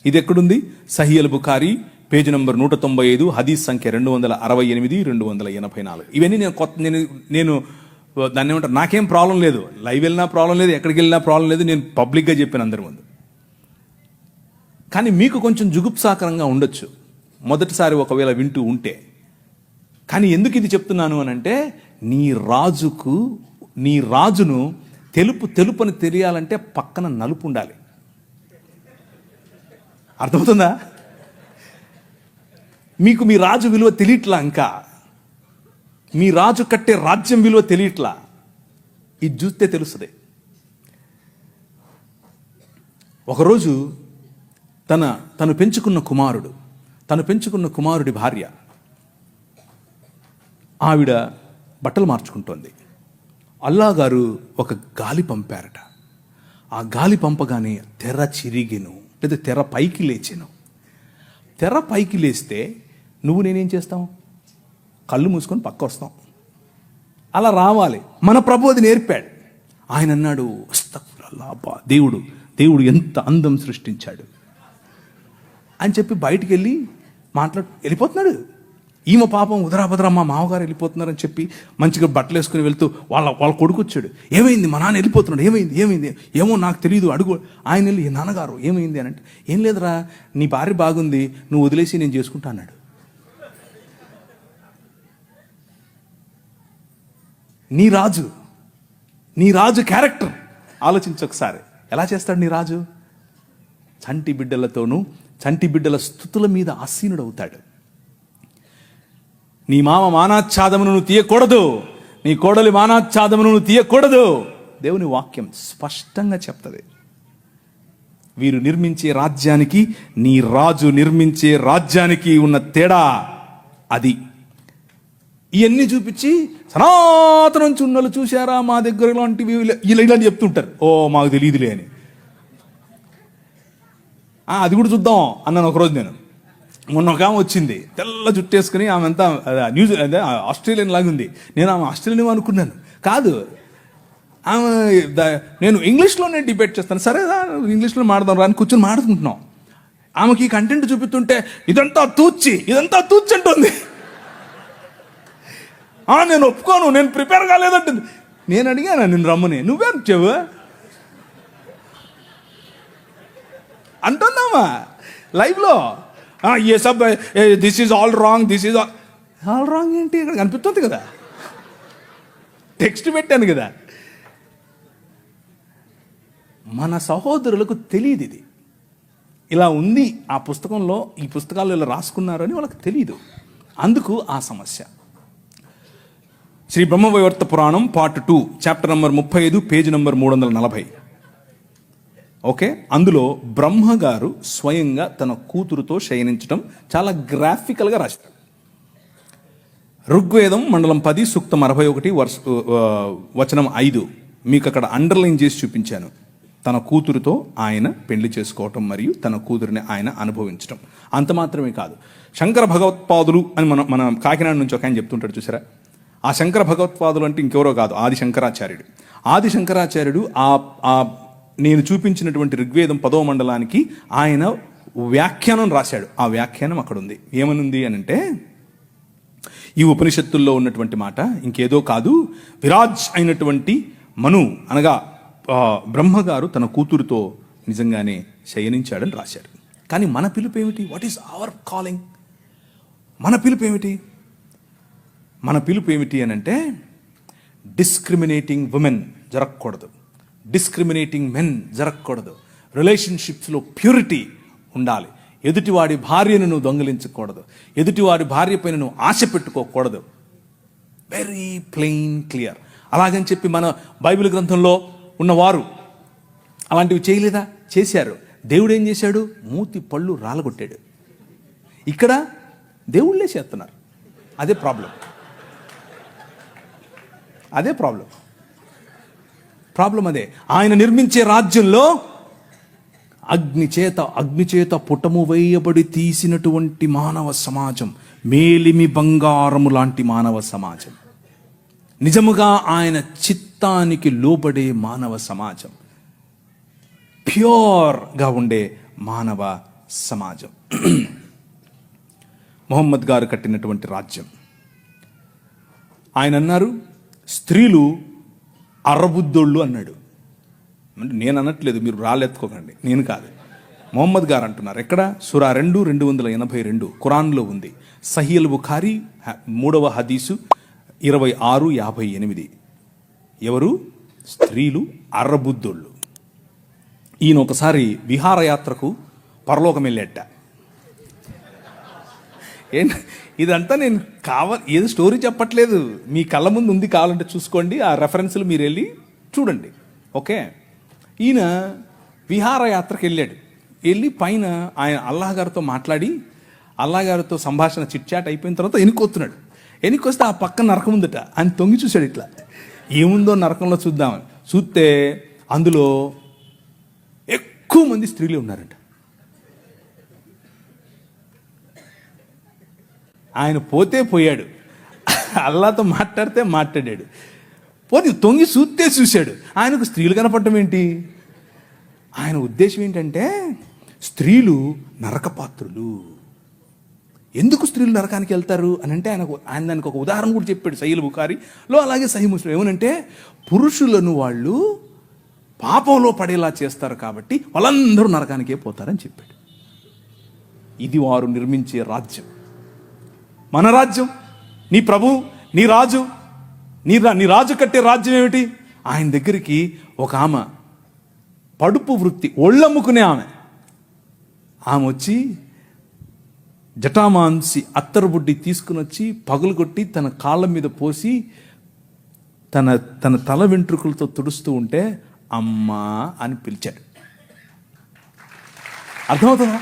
A: ఇది ఎక్కడుంది? సహీహ్ బుఖారీ పేజ్ నంబర్ 195 హదీస్ సంఖ్య 268, 284. ఇవన్నీ నేను దాన్ని ఏమంటారు, నాకేం ప్రాబ్లం లేదు. లైవ్ వెళ్ళినా ప్రాబ్లం లేదు, ఎక్కడికి వెళ్ళినా ప్రాబ్లం లేదు. నేను పబ్లిక్గా చెప్పాను అందరి ముందు. కానీ మీకు కొంచెం జుగుప్సాకరంగా ఉండొచ్చు మొదటిసారి ఒకవేళ వింటూ ఉంటే. కానీ ఎందుకు ఇది చెప్తున్నాను అని అంటే, నీ రాజును తెలుపు అని తెలియాలంటే పక్కన నలుపు ఉండాలి. అర్థమవుతుందా? మీకు మీ రాజు విలువ తెలియట్లా, ఇంకా మీ రాజు కట్టే రాజ్యం విలువ తెలియట్లా. ఇది చూస్తే తెలుస్తుంది. ఒకరోజు తను పెంచుకున్న కుమారుడి భార్య, ఆవిడ బట్టలు మార్చుకుంటోంది. అల్లా గారు ఒక గాలి పంపారట. ఆ గాలి పంపగానే తెర చిరిగెను, లేదా తెర పైకి లేచెను. తెర పైకి లేస్తే నువ్వు నేనేం చేస్తాం? కళ్ళు మూసుకొని పక్క వస్తాం. అలా రావాలి. మన ప్రభు అది నేర్పాడు. ఆయన అన్నాడు, అస్తగ్ఫిరుల్లాహ్, దేవుడు ఎంత అందం సృష్టించాడు అని చెప్పి బయటికి వెళ్ళి వెళ్ళిపోతున్నాడు. ఈమె పాపం ఉదరాభద్ర మా మామగారు వెళ్ళిపోతున్నారని చెప్పి మంచిగా బట్టలు వేసుకుని వెళ్తూ వాళ్ళ కొడుకు వచ్చాడు. ఏమైంది? మా నాన్న వెళ్ళిపోతున్నాడు. ఏమైంది? ఏమో నాకు తెలియదు, అడుగు. ఆయన వెళ్ళి, నాన్నగారు ఏమైంది అని అంటే, ఏం లేదురా, నీ భార్య బాగుంది, నువ్వు వదిలేసి నేను చేసుకుంటా అన్నాడు. నీ రాజు క్యారెక్టర్ ఆలోచించు ఒకసారి. ఎలా చేస్తాడు నీ రాజు? చంటి బిడ్డల స్తుతుల మీద ఆసీనుడవుతాడు. నీ మామ మానాచ్ఛాదమును నువ్వు తీయకూడదు, నీ కోడలి మానాచ్ఛాదమును నువ్వు తీయకూడదు. దేవుని వాక్యం స్పష్టంగా చెప్తుంది. వీరు నిర్మించే రాజ్యానికి, నీ రాజు నిర్మించే రాజ్యానికి ఉన్న తేడా అది. ఇవన్నీ చూపించి సనాతనం చున్నలు చూశారా మా దగ్గర ఇలాంటివి ఇలా చెప్తుంటారు. ఓ మాకు తెలియదులే అని. అది కూడా చూద్దాం అన్నాను ఒకరోజు నేను. మొన్న ఒక ఆమె వచ్చింది, తెల్ల జుట్టేసుకుని. ఆమె అంతా ఆస్ట్రేలియన్ లాగా ఉంది. నేను ఆమె ఆస్ట్రేలియన్ అనుకున్నాను. కాదు, ఆమె నేను ఇంగ్లీష్లోనే డిబేట్ చేస్తాను. సరే ఇంగ్లీష్లో మాడదాం రా అని కూర్చొని మాడుకుంటున్నాం. ఆమెకి కంటెంట్ చూపిస్తుంటే ఇదంతా తూచి అంటుంది. నేను ఒప్పుకోను, నేను ప్రిపేర్ కాలేదంటుంది. నేను అడిగాను, నేను రమ్మని, నువ్వే చెవు అంటుందమ్మా లైవ్లో. ఏ సబ్ దిస్ ఈజ్ ఆల్ రాంగ్ ఏంటి? ఇక్కడ కనిపిస్తుంది కదా, టెక్స్ట్ పెట్టాను కదా. మన సహోదరులకు తెలియదు ఇది ఇలా ఉంది. ఆ పుస్తకంలో, ఈ పుస్తకాల్లో ఇలా రాసుకున్నారని వాళ్ళకి తెలియదు. అందుకు ఆ సమస్య. శ్రీ బ్రహ్మవైవర్త పురాణం part 2 chapter number 35 page number 340. Okay, అందులో బ్రహ్మగారు స్వయంగా తన కూతురుతో శయనించడం చాలా గ్రాఫికల్గా రాశారు. ఋగ్వేదం మండలం 10 సూక్తం 61 వచనం 5 మీకు అక్కడ అండర్లైన్ చేసి చూపించాను. తన కూతురుతో ఆయన పెళ్లి చేసుకోవటం మరియు తన కూతురిని ఆయన అనుభవించటం. అంత మాత్రమే కాదు, శంకర భగవత్పాదులు అని మన కాకినాడ నుంచి ఒక ఆయన చెప్తుంటాడు చూసారా. ఆ శంకర భగవత్పాదులు అంటే ఇంకెవరో కాదు, ఆది శంకరాచార్యుడు. ఆది శంకరాచార్యుడు నేను చూపించినటువంటి ఋగ్వేదం 10వ మండలానికి ఆయన వ్యాఖ్యానం రాశాడు. ఆ వ్యాఖ్యానం అక్కడ ఉంది. ఏమనుంది అని అంటే, ఈ ఉపనిషత్తుల్లో ఉన్నటువంటి మాట ఇంకేదో కాదు, విరాజ్ అయినటువంటి మను అనగా బ్రహ్మగారు తన కూతురుతో నిజంగానే శయనించాడని రాశాడు. కానీ మన పిలుపు ఏమిటి? What is our calling? మన పిలుపు ఏమిటి? మన పిలుపు ఏమిటి అని అంటే, డిస్క్రిమినేటింగ్ ఉమెన్ జరగకూడదు, డిస్క్రిమినేటింగ్ మెన్ జరగకూడదు, రిలేషన్షిప్స్లో ప్యూరిటీ ఉండాలి, ఎదుటివాడి భార్యను నువ్వు దొంగిలించకూడదు, ఎదుటివాడి భార్య పైన నువ్వు ఆశ పెట్టుకోకూడదు. Very plain clear. అలాగని చెప్పి మన బైబిల్ గ్రంథంలో ఉన్నవారు అలాంటివి చేయలేదా? చేశారు. దేవుడు ఏం చేశాడు? మూతి పళ్ళు రాలగొట్టాడు. ఇక్కడ దేవుళ్ళే చేస్తున్నారు. అదే ప్రాబ్లం. అదే ఆయన నిర్మించే రాజ్యంలో అగ్నిచేత పుటము వేయబడి తీసినటువంటి మానవ సమాజం, మేలిమి బంగారము లాంటి మానవ సమాజం, నిజముగా ఆయన చిత్తానికి లోబడే మానవ సమాజం, ప్యూర్గా ఉండే మానవ సమాజం. మొహమ్మద్ గారు కట్టినటువంటి రాజ్యం. ఆయన అన్నారు, స్త్రీలు అరబుద్దోళ్ళు అన్నాడు. అంటే నేను అనట్లేదు, మీరు రాలెత్తుకోకండి, నేను కాదు, మొహమ్మద్ గారు అంటున్నారు. ఎక్కడ? సూరా 2:282 ఖురాన్లో ఉంది. సహీల్ బుఖారీ 3వ హదీసు 26:58. ఎవరు? స్త్రీలు అర్రబుద్దోళ్ళు. ఈయన ఒకసారి విహారయాత్రకు పరలోకం వెళ్ళేట. ఇదంతా నేను ఏదో స్టోరీ చెప్పట్లేదు, మీ కళ్ళ ముందు ఉంది, కావాలంటే చూసుకోండి, ఆ రెఫరెన్స్లు మీరు వెళ్ళి చూడండి. ఓకే. ఈయన విహారయాత్రకు వెళ్ళి పైన ఆయన అల్లాహ్ గారితో మాట్లాడి, అల్లాహ్ గారితో సంభాషణ చిట్చాట్ అయిపోయిన తర్వాత ఎన్నికొస్తున్నాడు. ఎన్నికొస్తే ఆ పక్కన నరకం ఉందట. ఆయన తొంగి చూశాడు, ఇట్లా ఏముందో నరకంలో చూద్దామని. చూస్తే అందులో ఎక్కువ మంది స్త్రీలు ఉన్నారంట. ఆయన పోతే పోయాడు, అల్లాతో మాట్లాడితే మాట్లాడాడు, పోతే తొంగి చూశాడు. ఆయనకు స్త్రీలు కనపడటం ఏంటి? ఆయన ఉద్దేశం ఏంటంటే, స్త్రీలు నరకపాత్రులు. ఎందుకు స్త్రీలు నరకానికి వెళ్తారు అని అంటే, ఆయన దానికి ఒక ఉదాహరణ కూడా చెప్పాడు సహీల్ బుఖారీలో, అలాగే సహీ ముస్లిం. ఏమనంటే, పురుషులను వాళ్ళు పాపంలో పడేలా చేస్తారు కాబట్టి వాళ్ళందరూ నరకానికే పోతారని చెప్పాడు. ఇది వారు నిర్మించే రాజ్యం. మన రాజ్యం, నీ ప్రభు, నీ రాజు, నీ రాజు కట్టే రాజ్యం ఏమిటి? ఆయన దగ్గరికి ఒక ఆమె, పడుపు వృత్తి, ఒళ్ళమ్ముకునే ఆమె వచ్చి జటామాంసి అత్తరుబుడ్డి తీసుకుని వచ్చి పగులు కొట్టి తన కాళ్ళ మీద పోసి తన తల వెంట్రుకలతో తుడుస్తూ ఉంటే అమ్మా అని పిలిచాడు. అర్థమవుతుందా?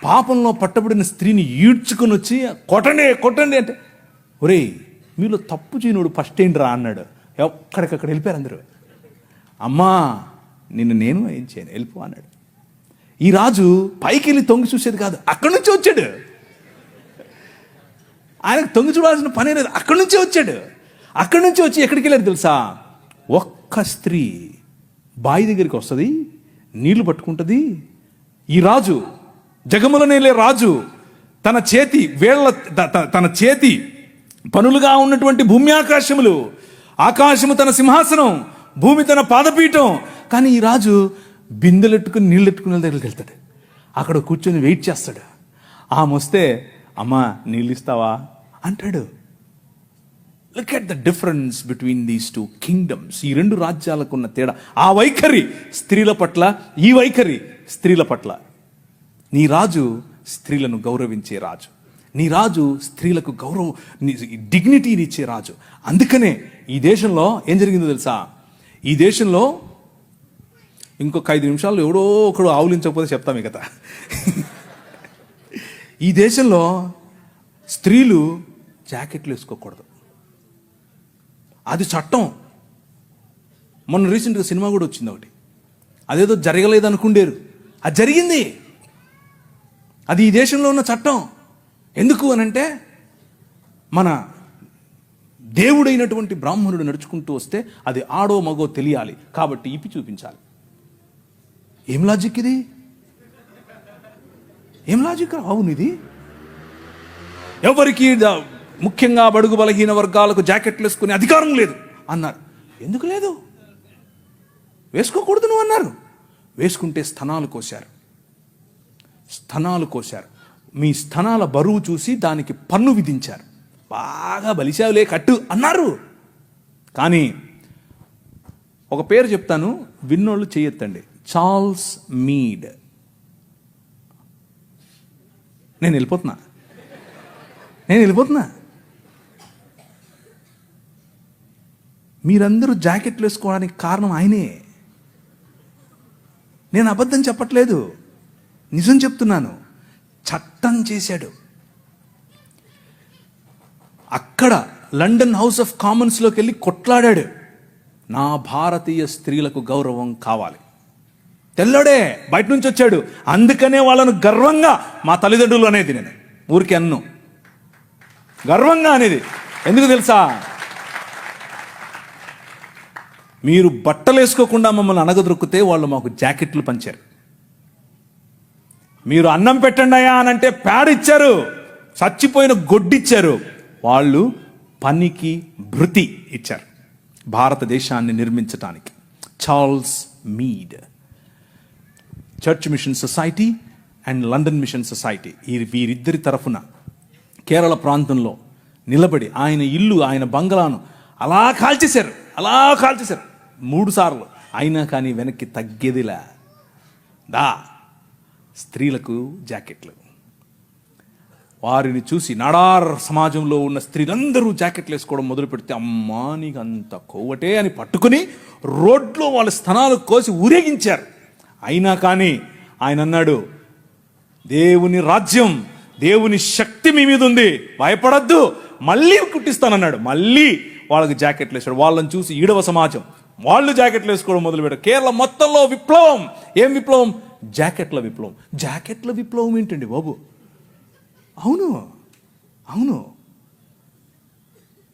A: పాపంలో పట్టబడిన స్త్రీని ఈడ్చుకుని వచ్చి కొట్టండి అంటే, ఒరేయ్ మీలో తప్పు చేయనుడు ఫస్ట్ ఏంటి రా అన్నాడు. ఎక్కడికక్కడ వెళ్ళిపోయారు అందరూ. అమ్మా నేను ఏం చేయను, వెళ్ళిపో అన్నాడు. ఈ రాజు పైకి వెళ్ళి తొంగి చూసేది కాదు, అక్కడి నుంచి వచ్చాడు. ఆయనకు తొంగి చూడాల్సిన పనే లేదు, అక్కడి నుంచే వచ్చాడు. అక్కడి నుంచి వచ్చి ఎక్కడికి వెళ్ళారు తెలుసా? ఒక్క స్త్రీ బావి దగ్గరికి వస్తుంది, నీళ్లు పట్టుకుంటుంది. ఈ రాజు, జగములనేలే రాజు, తన చేతి పనులుగా ఉన్నటువంటి భూమి ఆకాశములు, ఆకాశము తన సింహాసనం, భూమి తన పాదపీఠం. కానీ ఈ రాజు బిందెలెట్టుకుని నీళ్ళెట్టుకునే దగ్గరికి వెళ్తాడు. అక్కడ కూర్చొని వెయిట్ చేస్తాడు. ఆమె వస్తే, అమ్మా నీళ్ళు ఇస్తావా అంటాడు. Look at the difference between these two kingdoms. ఈ రెండు రాజ్యాలకు ఉన్న తేడా. ఆ వైఖరి స్త్రీల పట్ల, ఈ వైఖరి స్త్రీల పట్ల. నీ రాజు స్త్రీలను గౌరవించే రాజు, నీ రాజు స్త్రీలకు డిగ్నిటీని ఇచ్చే రాజు. అందుకనే ఈ దేశంలో ఏం జరిగిందో తెలుసా? ఈ దేశంలో ఇంకొక 5 నిమిషాల్లో ఎవడో ఒకడు ఆవులించకపోతే చెప్తాం ఈ కథ. ఈ దేశంలో స్త్రీలు జాకెట్లు వేసుకోకూడదు. అది చట్టం. మొన్న రీసెంట్గా సినిమా కూడా వచ్చింది ఒకటి, అదేదో జరగలేదు అనుకుండేరు, అది జరిగింది. అది ఈ దేశంలో ఉన్న చట్టం. ఎందుకు అనంటే మన దేవుడైనటువంటి బ్రాహ్మణుడు నడుచుకుంటూ వస్తే అది ఆడో మగో తెలియాలి, కాబట్టి ఇప్పి చూపించాలి. ఏం లాజిక్ ఇది? ఏం లాజిక్? అవును, ఇది ఎవరికి ముఖ్యంగా బడుగు బలహీన వర్గాలకు జాకెట్లు వేసుకునే అధికారం లేదు అన్నారు. ఎందుకు లేదు? వేసుకోకూడదు నువ్వు అన్నారు. వేసుకుంటే స్తనాలు కోశారు. మీ స్తనాల బరువు చూసి దానికి పన్ను విధించారు. బాగా బలిశావులే కట్టు అన్నారు. కానీ ఒక పేరు చెప్తాను, విన్నోళ్ళు చేయొద్దండి. Charles Mead. నేను వెళ్ళిపోతున్నా. మీరందరూ జాకెట్లు వేసుకోవడానికి కారణం ఆయనే. నేను అబద్ధం చెప్పట్లేదు, నిజం చెప్తున్నాను. చట్టం చేశాడు. అక్కడ లండన్ హౌస్ ఆఫ్ కామన్స్లోకి వెళ్ళి కొట్లాడాడు. నా భారతీయ స్త్రీలకు గౌరవం కావాలి. తెల్లోడే, బయట నుంచి వచ్చాడు. అందుకనే వాళ్ళను గర్వంగా మా తల్లిదండ్రులు అనేది, నేను ఊరికి అన్ను గర్వంగా అనేది. ఎందుకు తెలుసా? మీరు బట్టలు వేసుకోకుండా మమ్మల్ని అనగదొరికితే వాళ్ళు మాకు జాకెట్లు పంచారు. మీరు అన్నం పెట్టండి అయ్యా అనంటే ప్యాడ్ ఇచ్చారు, చచ్చిపోయిన గొడ్డిచ్చారు. వాళ్ళు పనికి భృతి ఇచ్చారు భారతదేశాన్ని నిర్మించటానికి. Charles Mead. Church mission society and London mission society, వీరిద్దరి తరఫున కేరళ ప్రాంతంలో నిలబడి ఆయన ఇల్లు, ఆయన బంగ్లాను అలా కాల్చేశారు 3 సార్లు. అయినా కానీ వెనక్కి తగ్గేదిలా. స్త్రీలకు జాకెట్లు. వారిని చూసి నాడార్ సమాజంలో ఉన్న స్త్రీలందరూ జాకెట్లు వేసుకోవడం మొదలు పెడితే, అమ్మా నీకు అంత కొవ్వటే అని పట్టుకుని రోడ్లో వాళ్ళ స్తనాలు కోసి ఊరేగించారు. అయినా కానీ ఆయన అన్నాడు, దేవుని రాజ్యం, దేవుని శక్తి మీ మీద ఉంది, భయపడద్దు, మళ్ళీ కుట్టిస్తానన్నాడు. మళ్ళీ వాళ్ళకి జాకెట్లు వేసాడు. వాళ్ళని చూసి ఈడవ సమాజం వాళ్ళు జాకెట్లు వేసుకోవడం మొదలుపెట్టారు. కేరళ మొత్తంలో విప్లవం. ఏం విప్లవం? జాకెట్ల విప్లవం. జాకెట్ల విప్లవం ఏంటండి బాబు? అవును,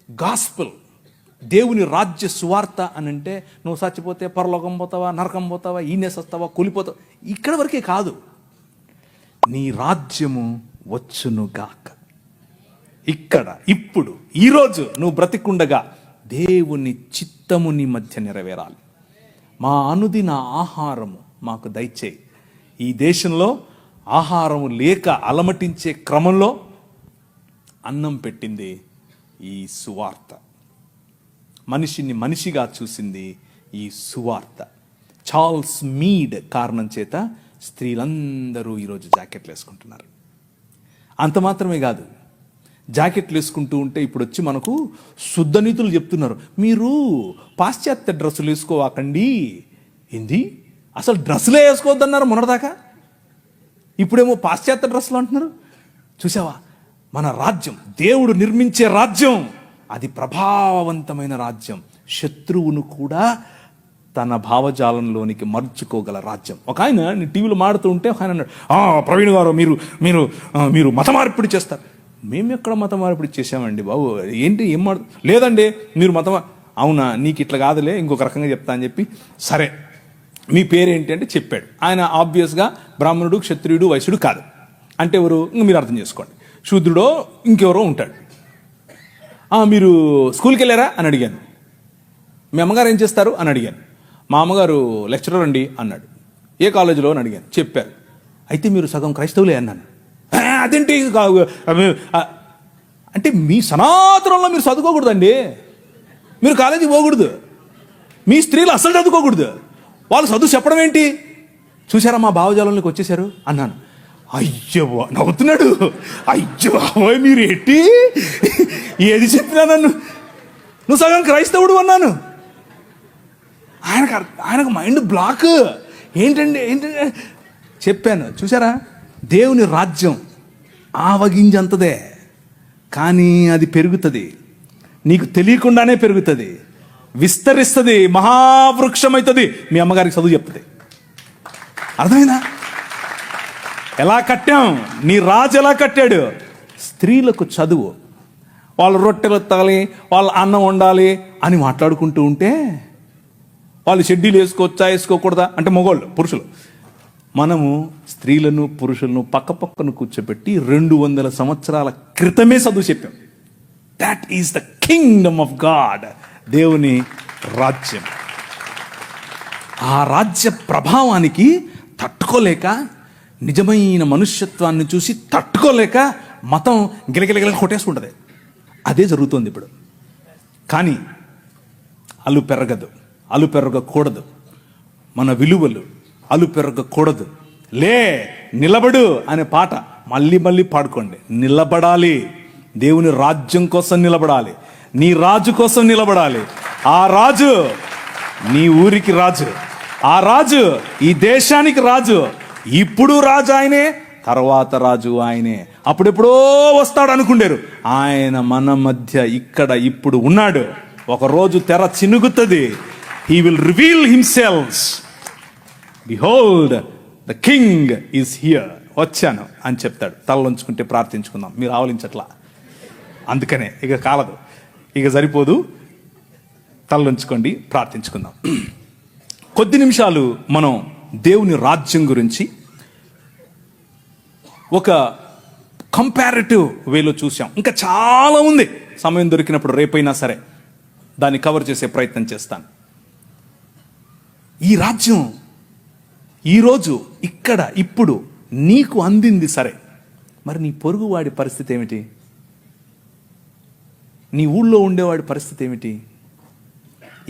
A: గాస్పెల్, దేవుని రాజ్య సువార్త అని అంటే నువ్వు చచ్చిపోతే పరలోకం పోతావా, నరకం పోతావా, ఈనేసొస్తావా, కూలిపోతావా, ఇక్కడ వరకే కాదు. నీ రాజ్యము వచ్చునుగాక. ఇక్కడ, ఇప్పుడు, ఈరోజు నువ్వు బ్రతికుండగా దేవుని చిత్తము నీ మధ్య నెరవేరాలి. మా అనుదిన ఆహారము మాకు దయచేయి. ఈ దేశంలో ఆహారము లేక అలమటించే క్రమంలో అన్నం పెట్టింది ఈ సువార్త. మనిషిని మనిషిగా చూసింది ఈ సువార్త. చార్ల్స్ మీడ్ కారణం చేత స్త్రీలందరూ ఈరోజు జాకెట్లు వేసుకుంటున్నారు. అంత మాత్రమే కాదు, జాకెట్లు వేసుకుంటూ ఉంటే ఇప్పుడు వచ్చి మనకు శుద్ధ నీతులు చెప్తున్నారు. మీరు పాశ్చాత్య డ్రెస్సులు వేసుకోవాకండి. ఏంది? అసలు డ్రెస్సులే వేసుకోవద్దన్నారు మొన్నటిదాకా, ఇప్పుడేమో పాశ్చాత్య డ్రెస్సులు అంటున్నారు. చూసావా? మన రాజ్యం, దేవుడు నిర్మించే రాజ్యం, అది ప్రభావవంతమైన రాజ్యం. శత్రువును కూడా తన భావజాలంలోనికి మర్చుకోగల రాజ్యం. ఒక ఆయన టీవీలో మాడుతూ ఉంటే ఒక ఆయన అన్నాడు, ప్రవీణ్ గారు మీరు మత మార్పిడి చేస్తారు. మేము ఎక్కడ మత మార్పిడి చేసామండి బాబు? ఏంటి ఏం లేదండి మీరు అవునా, నీకు ఇట్లా కాదులే, ఇంకొక రకంగా చెప్తా అని చెప్పి, సరే మీ పేరేంటి అంటే చెప్పాడు. ఆయన ఆబ్వియస్గా బ్రాహ్మణుడు, క్షత్రియుడు, వైశ్యుడు కాదు. అంటే ఎవరు? మీరు అర్థం చేసుకోండి. శూద్రుడో ఇంకెవరో ఉంటాడు. మీరు స్కూల్కి వెళ్ళారా అని అడిగాను. మీ అమ్మగారు ఏం చేస్తారు అని అడిగాను. మా అమ్మగారు లెక్చరర్ అండి అన్నాడు. ఏ కాలేజీలో అని అడిగాను. చెప్పారు. అయితే మీరు సగం క్రైస్తవులే అన్నాను. అదేంటి అంటే మీ సనాతనంలో మీరు చదువుకోకూడదండి, మీరు కాలేజీకి పోకూడదు, మీ స్త్రీలు అసలు చదువుకోకూడదు, వాళ్ళు చదువు చెప్పడం ఏంటి? చూసారా మా భావజాలంలోకి వచ్చేసారు అన్నాను. అయ్యో నవ్వుతున్నాడు. అయ్యో మీరు ఏంటి ఏది చెప్పినా నువ్వు సగం క్రైస్తవుడు అన్నాను. ఆయనకు మైండ్ బ్లాక్. ఏంటండి చెప్పాను. చూసారా, దేవుని రాజ్యం ఆవగింజంతదే, కానీ అది పెరుగుతుంది. నీకు తెలియకుండానే పెరుగుతుంది, విస్తరిస్తుంది, మహావృక్షం అవుతుంది. మీ అమ్మగారికి చదువు చెప్తుంది. అర్థమైందా? ఎలా కట్టాం? నీ రాజు ఎలా కట్టాడు? స్త్రీలకు చదువు, వాళ్ళు రొట్టెలు ఎత్తాలి, వాళ్ళు అన్నం వండాలి అని మాట్లాడుకుంటూ ఉంటే, వాళ్ళు షెడ్యూల్ వేసుకోవచ్చా వేసుకోకూడదా అంటే మగవాళ్ళు, పురుషులు. మనము స్త్రీలను పురుషులను పక్క పక్కన కూర్చోబెట్టి 200 సంవత్సరాల క్రితమే చదువు చెప్పాం. That is the kingdom of God, దేవుని రాజ్యం. ఆ రాజ్య ప్రభావానికి తట్టుకోలేక, నిజమైన మనుష్యత్వాన్ని చూసి తట్టుకోలేక మతం గిలగిలగిల కొట్టేసుకుంటుంది. అదే జరుగుతుంది ఇప్పుడు. కానీ అలు పెరగకూడదు. మన విలువలు అలు పెరగకూడదు. లే నిలబడు అనే పాట మళ్ళీ మళ్ళీ పాడుకోండి. నిలబడాలి, దేవుని రాజ్యం కోసం నిలబడాలి, నీ రాజు కోసం నిలబడాలి. ఆ రాజు నీ ఊరికి రాజు, ఆ రాజు ఈ దేశానికి రాజు. ఇప్పుడు రాజు ఆయనే, తర్వాత రాజు ఆయనే. అప్పుడెప్పుడో వస్తాడు అనుకుంటారు, ఆయన మన మధ్య ఇక్కడ ఇప్పుడు ఉన్నాడు. ఒకరోజు తెర చినుగుతుంది. He will reveal himself. Behold the king is here. వచ్చాను అని చెప్తాడు. తలలోంచుకుంటే ప్రార్థించుకుందాం. మీరు ఆవలించట్లా, అందుకనే ఇక కాలదు, ఇక సరిపోదు. తలలోంచుకోండి, ప్రార్థించుకుందాం. కొద్ది నిమిషాలు మనం దేవుని రాజ్యం గురించి ఒక కంపారిటివ్ వేలో చూసాం. ఇంకా చాలా ఉంది. సమయం దొరికినప్పుడు రేపైనా సరే దాన్ని కవర్ చేసే ప్రయత్నం చేస్తాను. ఈ రాజ్యం ఈరోజు ఇక్కడ ఇప్పుడు నీకు అందింది సరే, మరి నీ పొరుగువాడి పరిస్థితి ఏమిటి? నీ ఊళ్ళో ఉండేవాడి పరిస్థితి ఏమిటి?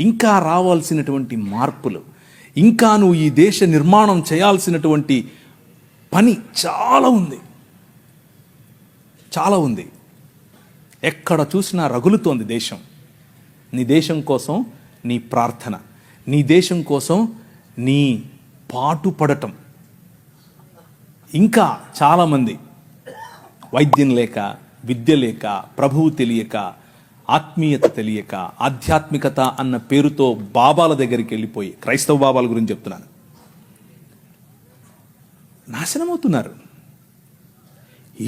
A: ఇంకా రావాల్సినటువంటి మార్పులు, ఇంకా నువ్వు ఈ దేశ నిర్మాణం చేయాల్సినటువంటి పని చాలా ఉంది, చాలా ఉంది. ఎక్కడ చూసినా రగులుతోంది దేశం. నీ దేశం కోసం నీ ప్రార్థన, నీ దేశం కోసం నీ పాటుపడటం. ఇంకా చాలామంది వైద్యం లేక, విద్య లేక, ప్రభువు తెలియక, ఆత్మీయత తెలియక, ఆధ్యాత్మికత అన్న పేరుతో బాబాల దగ్గరికి వెళ్ళిపోయి, క్రైస్తవ బాబాల గురించి చెప్తున్నాను, నాశనమవుతున్నారు.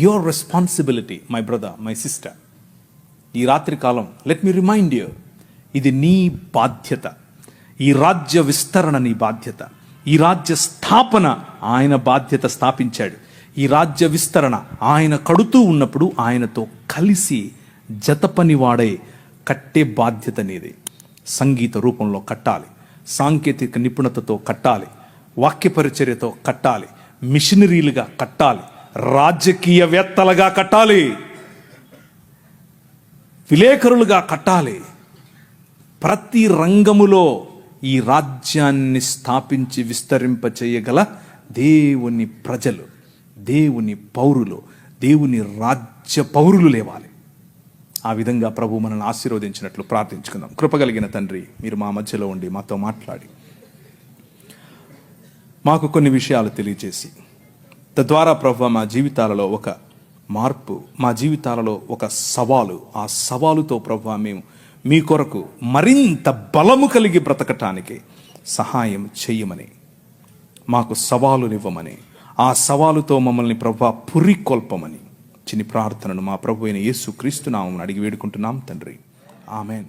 A: Your responsibility my brother, my sister. ఈ రాత్రి కాలం లెట్ మీ రిమైండ్ యూ, ఇది నీ బాధ్యత. ఈ రాజ్య విస్తరణ నీ బాధ్యత. ఈ రాజ్య స్థాపన ఆయన బాధ్యత, స్థాపించాడు. ఈ రాజ్య విస్తరణ ఆయన కడుతూ ఉన్నప్పుడు ఆయనతో కలిసి జతపని వాడై కట్టే బాధ్యత నీది. సంగీత రూపంలో కట్టాలి, సాంకేతిక నిపుణతతో కట్టాలి, వాక్య పరిచర్యతో కట్టాలి, మిషనరీలుగా కట్టాలి, రాజకీయవేత్తలుగా కట్టాలి, విలేకరులుగా కట్టాలి. ప్రతి రంగములో ఈ రాజ్యాన్ని స్థాపించి విస్తరింప చేయగల దేవుని ప్రజలు, దేవుని పౌరులు, దేవుని రాజ్య పౌరులు లేవాలి. ఆ విధంగా ప్రభు మనల్ని ఆశీర్వదించినట్లు ప్రార్థించుకుందాం. కృపగలిగిన తండ్రి, మీరు మా మధ్యలో ఉండి మాతో మాట్లాడి మాకు కొన్ని విషయాలు తెలియజేసి, తద్వారా ప్రభు మా జీవితాలలో ఒక మార్పు, మా జీవితాలలో ఒక సవాలు, ఆ సవాలుతో ప్రభు మేము మీ కొరకు మరింత బలము కలిగి బ్రతకటానికి సహాయం చెయ్యమని, మాకు సవాలునివ్వమని, ఆ సవాలుతో మమ్మల్ని ప్రభు పురికొల్పమని చిన్ని ప్రార్థనను మా ప్రభు అయిన యేసు క్రీస్తు నామమున అడిగి వేడుకుంటున్నాం తండ్రి. ఆమెన్.